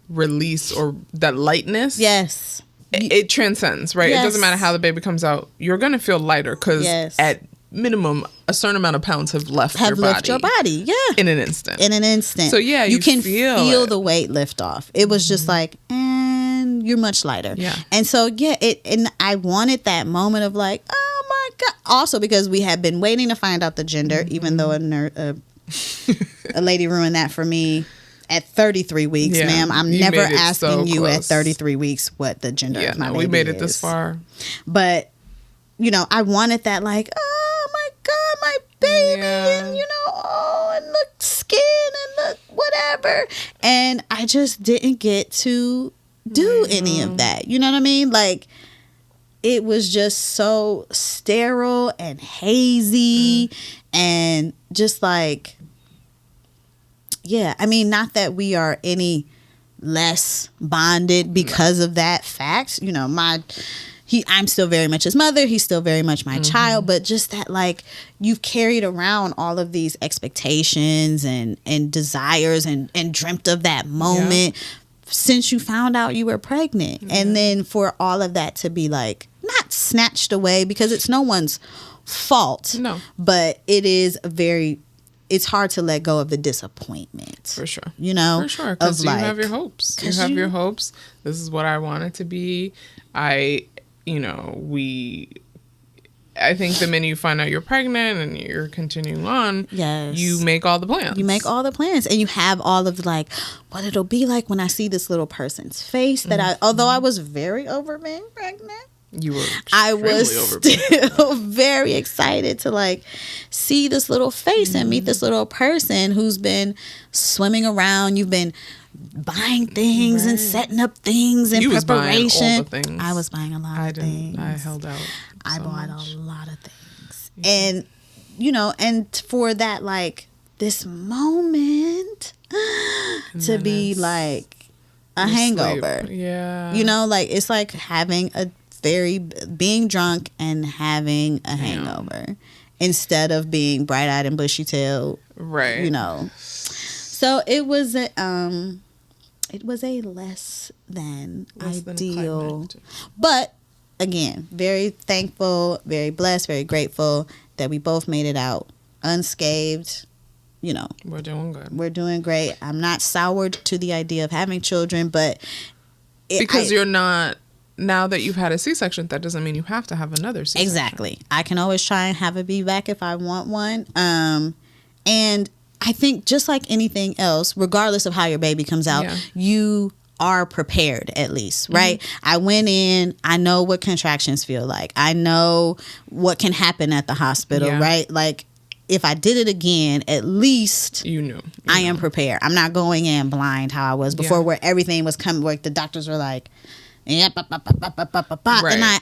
release or that lightness. Yes. It transcends, right? Yes. It doesn't matter how the baby comes out. You're going to feel lighter because at minimum, a certain amount of pounds have left your body. Yeah. In an instant. So, yeah, you can feel the weight lift off. It was just like, and you're much lighter. Yeah. And so, and I wanted that moment of like, oh my God. Also because we had been waiting to find out the gender, even though a lady ruined that for me. At 33 weeks, ma'am, I'm never asking you at 33 weeks what the gender of my baby is. We made it this far. But, you know, I wanted that like, oh my God, my baby, and, you know, and look skin and look whatever. And I just didn't get to do any of that. You know what I mean? Like, it was just so sterile and hazy and just like, yeah, I mean, not that we are any less bonded because of that fact. You know, I'm still very much his mother. He's still very much my child. But just that, like, you've carried around all of these expectations and desires and dreamt of that moment since you found out you were pregnant. And then for all of that to be, like, not snatched away because it's no one's fault. No. But it is it's hard to let go of the disappointment. For sure. You know? For sure. Because you have your hopes. You have your hopes. This is what I want it to be. I think the minute you find out you're pregnant and you're continuing on, you make all the plans. And you have all of like what it'll be like when I see this little person's face that although I was very over being pregnant, I was still very excited to like see this little face and meet this little person who's been swimming around. You've been buying things and setting up things in preparation. I was buying a lot of things. I held out. I bought a lot of things. And you know, and for that like this moment to be like a hangover. Yeah. You know, like it's like having being drunk and having a hangover instead of being bright-eyed and bushy-tailed, right? You know, so it was a less than ideal, but again, very thankful, very blessed, very grateful that we both made it out unscathed. You know, we're doing good. We're doing great. I'm not soured to the idea of having children, but because you're not. Now that you've had a C-section, that doesn't mean you have to have another C-section. Exactly. I can always try and have a VBAC if I want one. And I think just like anything else, regardless of how your baby comes out, you are prepared at least, right? I went in, I know what contractions feel like. I know what can happen at the hospital, right? Like, if I did it again, at least you knew. I am prepared. I'm not going in blind how I was before where everything was coming, where the doctors were like, and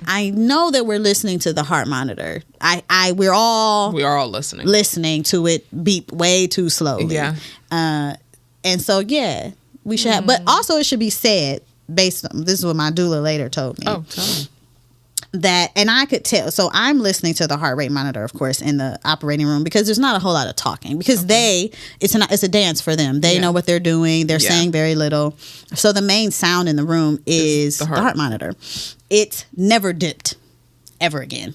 I know that we're listening to the heart monitor. We're all listening to it beep way too slowly. And so we should have, but also it should be said based on this is what my doula later told me. Oh, tell me. That, and I could tell, so I'm listening to the heart rate monitor, of course, in the operating room because there's not a whole lot of talking because it's a dance for them. They know what they're doing. They're saying very little. So the main sound in the room is the heart monitor. It never dipped ever again.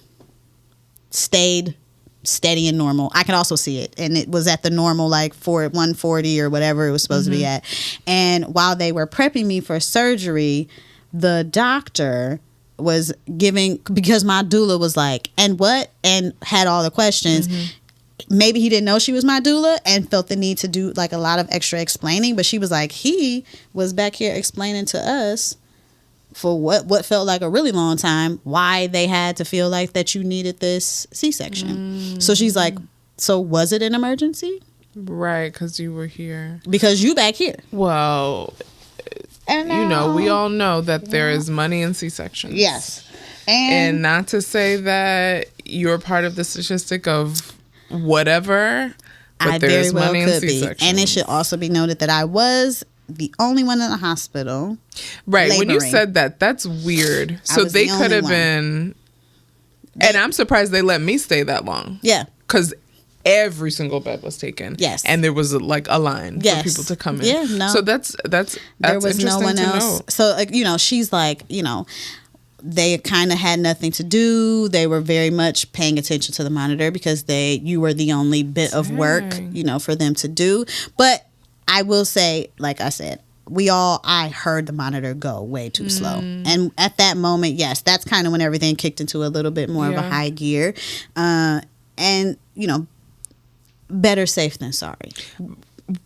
Stayed steady and normal. I could also see it. And it was at the normal, like 140 or whatever it was supposed to be at. And while they were prepping me for surgery, the doctor was giving, because my doula was like, and what? And had all the questions. Maybe he didn't know she was my doula and felt the need to do like a lot of extra explaining. But she was like, he was back here explaining to us for what felt like a really long time why they had to feel like that you needed this C-section. So she's like, so was it an emergency? Right, because you were here. Because you back here. Well, you know, we all know that there is money in C-sections. Yes. And not to say that you're part of the statistic of whatever, but I there very is well money in could be. C-sections. And it should also be noted that I was the only one in the hospital. Right. When you laboring. said that, that's weird. So was they the could only have one. been, and I'm surprised they let me stay that long. Yeah. Because every single bed was taken. Yes. And there was like a line for people to come in. Yeah, no. So that's There was no interesting one to else. know. So, you know, she's like, you know, they kind of had nothing to do. They were very much paying attention to the monitor because you were the only bit of work, Dang. you know, for them to do. But I will say, like I said, I heard the monitor go way too slow. And at that moment, yes, that's kind of when everything kicked into a little bit more of a high gear. And, you know, better safe than sorry.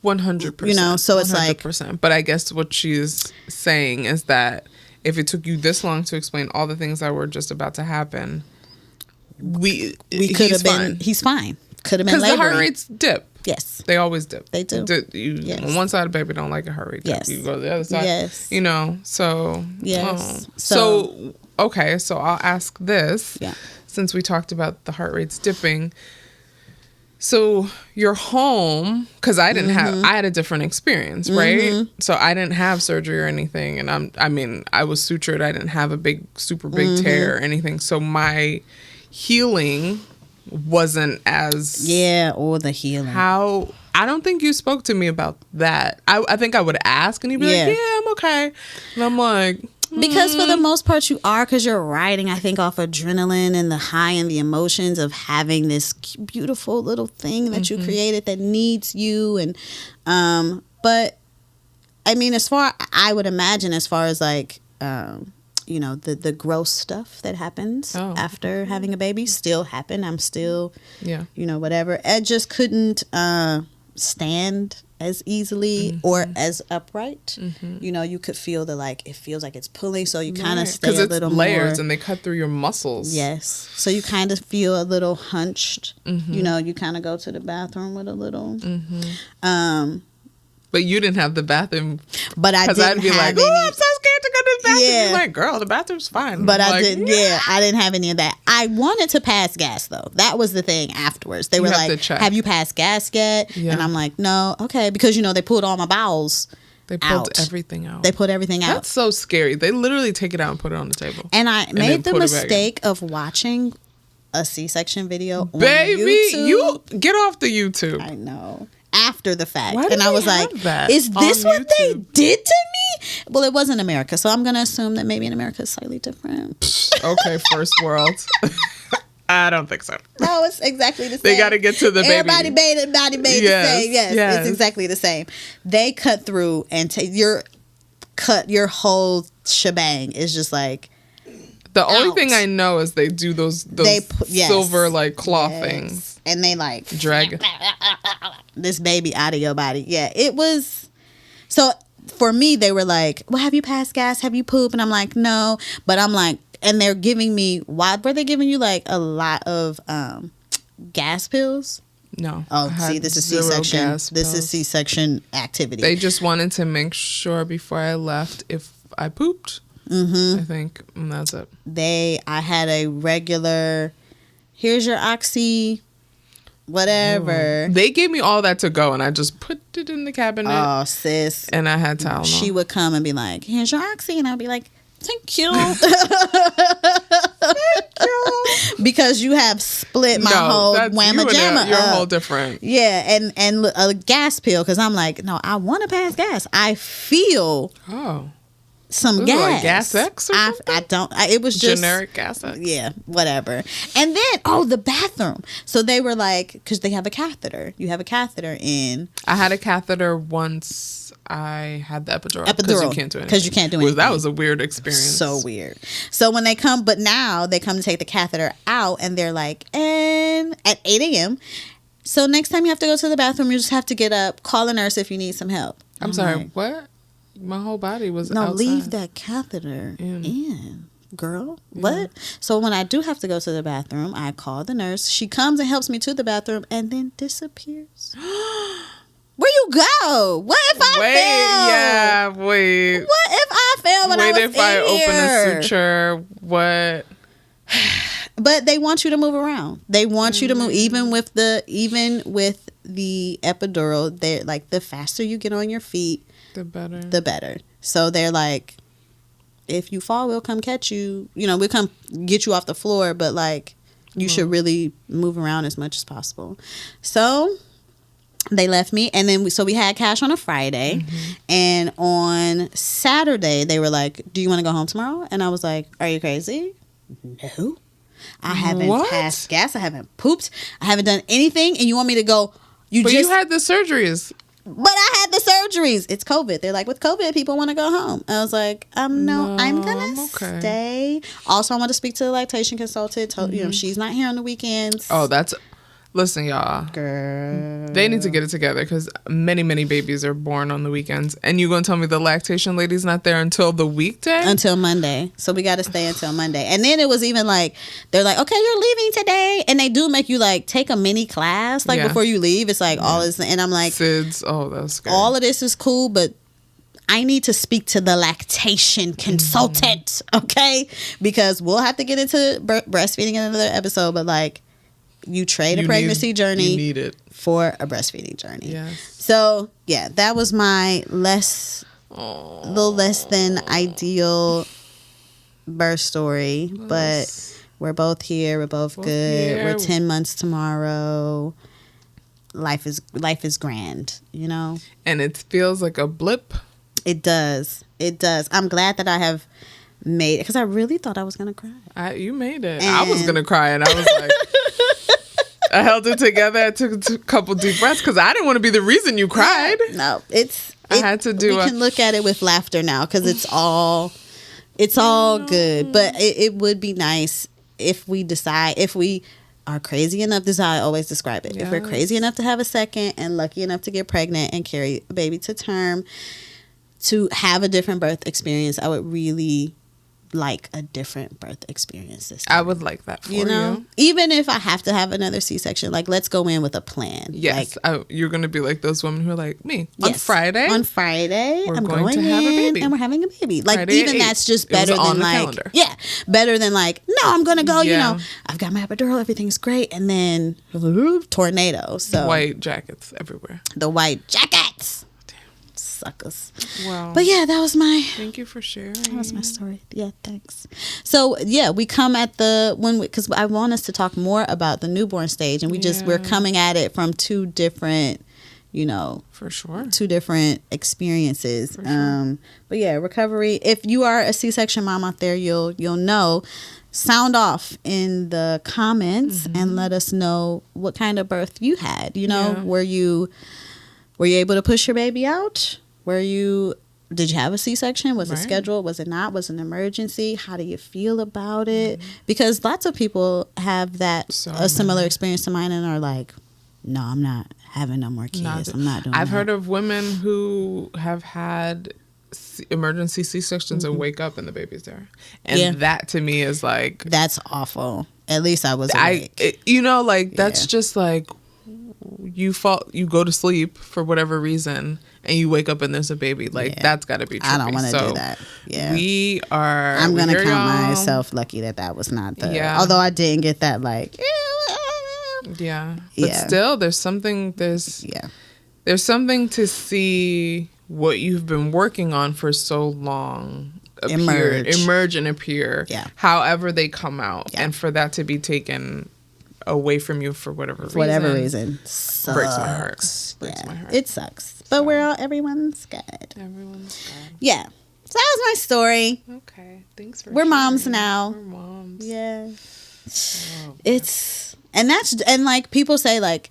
100%. You know, so it's like- 100%. But I guess what she's saying is that if it took you this long to explain all the things that were just about to happen, we could have been, he's fine. Could have been because the heart laboring. rates dip. Yes. They always dip. They do. Yes. On one side of baby don't like a heart rate dip. Yes. You go to the other side. Yes. You know, so. Yes. So, okay, so I'll ask this. Yeah. Since we talked about the heart rates dipping. So you're home, because I didn't Mm-hmm. I had a different experience, right? So I didn't have surgery or anything. And I was sutured. I didn't have a super big Mm-hmm. tear or anything. So my healing wasn't as or the healing. I don't think you spoke to me about that. I think I would ask and you'd be like, yeah, I'm okay. And I'm like, Because for the most part you are, because you're riding, I think, off adrenaline and the high and the emotions of having this beautiful little thing that you created that needs you. And but I mean, I would imagine as far as like you know, the gross stuff that happens after having a baby still happen. I'm still, you know, whatever. Ed just couldn't stand as easily or as upright. You know, you could feel it feels like it's pulling, so you kind of stay a little more. Layers and they cut through your muscles. Yes. So you kind of feel a little hunched. You know, you kind of go to the bathroom with a little. But you didn't have the bathroom. But I didn't I'd be have like, any. oh, I'm so scared to go to the bathroom. Yeah. You're like, girl, the bathroom's fine. But I'm I like, didn't. Yeah, I didn't have any of that. I wanted to pass gas though. That was the thing. Afterwards, they were have to like, check. "Have you passed gas yet?" Yeah. And I'm like, "No." Okay, because you know they pulled all my bowels. They pulled out. everything out. They put everything out. That's so scary. They literally take it out and put it on the table. And I then made the put it back in. mistake of watching a C-section video Baby, on YouTube. you get off the YouTube. I know. After the fact. Why do And I they was have like, that is this on what they YouTube? did to me? Well, it wasn't America, so I'm going to assume that maybe in America it's slightly different. Okay, first world. I don't think so. No, it's exactly the same. They got to get to the baby. Everybody made the same. Yes, it's exactly the same. They cut through and your whole shebang is just like. The only out. thing I know is they do those silver like claw things. And they like Drag. this baby out of your body. Yeah, it was. So for me, they were like, well, have you passed gas? Have you pooped? And I'm like, no. But I'm like, and they're giving me, why were they giving you like a lot of gas pills? No. Oh, I see, had this is zero C-section. gas This is pills. C-section activity. They just wanted to make sure before I left if I pooped. I think, and that's it. I had a regular, here's your oxy, whatever. They gave me all that to go, and I just put it in the cabinet. Oh, sis. And I had Tylenol. She would come and be like, here's your oxy. And I'd be like, thank you. Because you have split my whole whamma jamma You're a up. whole different. Yeah, and a gas pill, because I'm like, no, I want to pass gas. I feel Oh. some Ooh, gas. like Gas X or something? I don't. It was just Generic Gas X? Yeah, whatever. And then the bathroom. So they were like, because they have a catheter. You have a catheter in. I had a catheter once I had the epidural. Because you can't do anything. Because you can't do anything. That was a weird experience. So weird. So when they come, but now they come to take the catheter out, and they're like, and at 8 a.m. So next time you have to go to the bathroom, you just have to get up, call a nurse if you need some help. I'm sorry, what? My whole body was outside. Leave that catheter in. Girl, what? So when I do have to go to the bathroom, I call the nurse. She comes and helps me to the bathroom and then disappears. Where you go? What if I fail? Yeah, wait. What if I fail when I was if I here? open a suture? What? But they want you to move around. They want you to move, even with the epidural. They're like, the faster you get on your feet, the better. The better. So they're like, if you fall, we'll come catch you. You know, we'll come get you off the floor, but like, you should really move around as much as possible. So they left me, and then we had cash on a Friday, and on Saturday they were like, "Do you want to go home tomorrow?" And I was like, "Are you crazy? No, I haven't passed gas. I haven't pooped. I haven't done anything, and you want me to go? You had the surgeries." But I had the surgeries. It's COVID. They're like, with COVID, people want to go home. I was like, no, I'm going to stay. Also, I want to speak to the lactation consultant. You know, she's not here on the weekends. Oh, listen, y'all. Girl. They need to get it together because many, many babies are born on the weekends. And you going to tell me the lactation lady's not there until the weekday? Until Monday. So we got to stay until Monday. And then it was even like, they're like, okay, you're leaving today. And they do make you like take a mini class like before you leave. It's like all this. And I'm like, SIDS. Oh, that's scary. All of this is cool, but I need to speak to the lactation consultant. Okay. Because we'll have to get into breastfeeding in another episode. But like, you trade a pregnancy journey you need it. For a breastfeeding journey. Yes. So, yeah, that was my little less than ideal birth story. But we're both here. We're both good. Here. We're 10 months tomorrow. Life is grand, you know? And it feels like a blip. It does. It does. I'm glad that I have made it because I really thought I was going to cry. You made it. And I was going to cry, and I was like... I held it together. I took a couple deep breaths because I didn't want to be the reason you cried. No, I had to do. We can look at it with laughter now because it's all good. But it would be nice if we are crazy enough. This is how I always describe it. Yes. If we're crazy enough to have a second and lucky enough to get pregnant and carry a baby to term, to have a different birth experience, I would really like a different birth experience this time. I would like that for you. Even if I have to have another C-section, like let's go in with a plan. Yes, like, you're going to be like those women who are like me. Yes, on Friday, I'm going to have a baby, and we're having a baby. Like Friday even that's just better than like calendar. Better than like no, I'm going to go. You know, I've got my epidural, everything's great, and then tornado. So white jackets everywhere. The white jackets. Suckers. Wow. But yeah, that was thank you for sharing. That was my story. Yeah, thanks. So yeah, we come at because I want us to talk more about the newborn stage, and we're coming at it from two different, for sure, two different experiences. Sure. But yeah, recovery. If you are a C-section mom out there, you'll know. Sound off in the comments and let us know what kind of birth you had. Were you able to push your baby out? Did you have a C-section? Was it scheduled? Was it not? Was it an emergency? How do you feel about it? Because lots of people have a similar experience to mine and are like, no, I'm not having no more kids. I'm not doing I've heard of women who have had emergency C-sections and wake up and the baby's there. And that to me is like... That's awful. At least I was awake. That's just like... You go to sleep for whatever reason, and you wake up and there's a baby. That's got to be trippy. I don't want to do that. Yeah, I'm gonna count myself lucky that was not the. Yeah. Although I didn't get that Yeah, but still, there's something. There's something to see what you've been working on for so long. Emerge and appear. Yeah. However they come out, and for that to be taken away from you for whatever reason. Sucks. Breaks my heart. It sucks. But everyone's good. Everyone's good. Yeah. So that was my story. Okay. Thanks for We're moms sharing. now. We're moms. Yeah. Oh, And like people say, like,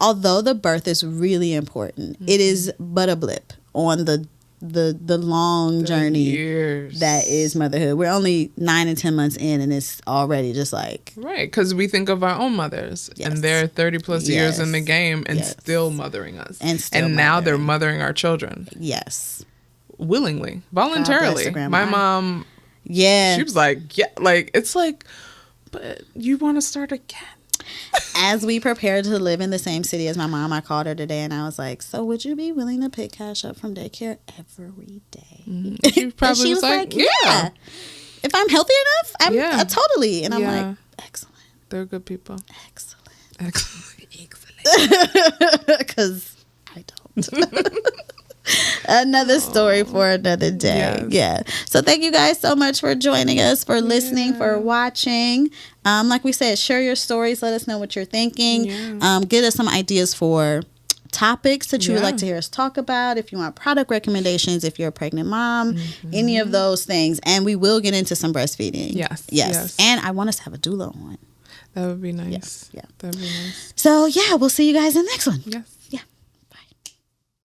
although the birth is really important, it is but a blip on the long journey years. that is motherhood. We're only 9 and 10 months in, and it's already just like, right, because we think of our own mothers, Yes. and they're 30 plus years in the Yes. game and Yes. still mothering us, And now they're mothering our children yes, willingly, voluntarily. God bless the grandma. My mom, yeah. she was like, yeah, like it's like, but you want to start again. As we prepare to live in the same city as my mom, I called her today and I was like, so would you be willing to pick cash up from daycare every day? Mm-hmm. She probably she was like, yeah. If I'm healthy enough, I'm Yeah. totally. And I'm Yeah. like, excellent. They're good people. Excellent. Excellent. Because I don't. Another story for another day. Yes. Yeah. So thank you guys so much for joining us, for listening, for watching. Like we said, share your stories. Let us know what you're thinking. Yeah. Get us some ideas for topics that you would Yeah. like to hear us talk about. If you want product recommendations, if you're a pregnant mom, any of those things. And we will get into some breastfeeding. Yes. And I want us to have a doula on. That would be nice. Yes. Yeah. That would be nice. So yeah, we'll see you guys in the next one. Yes.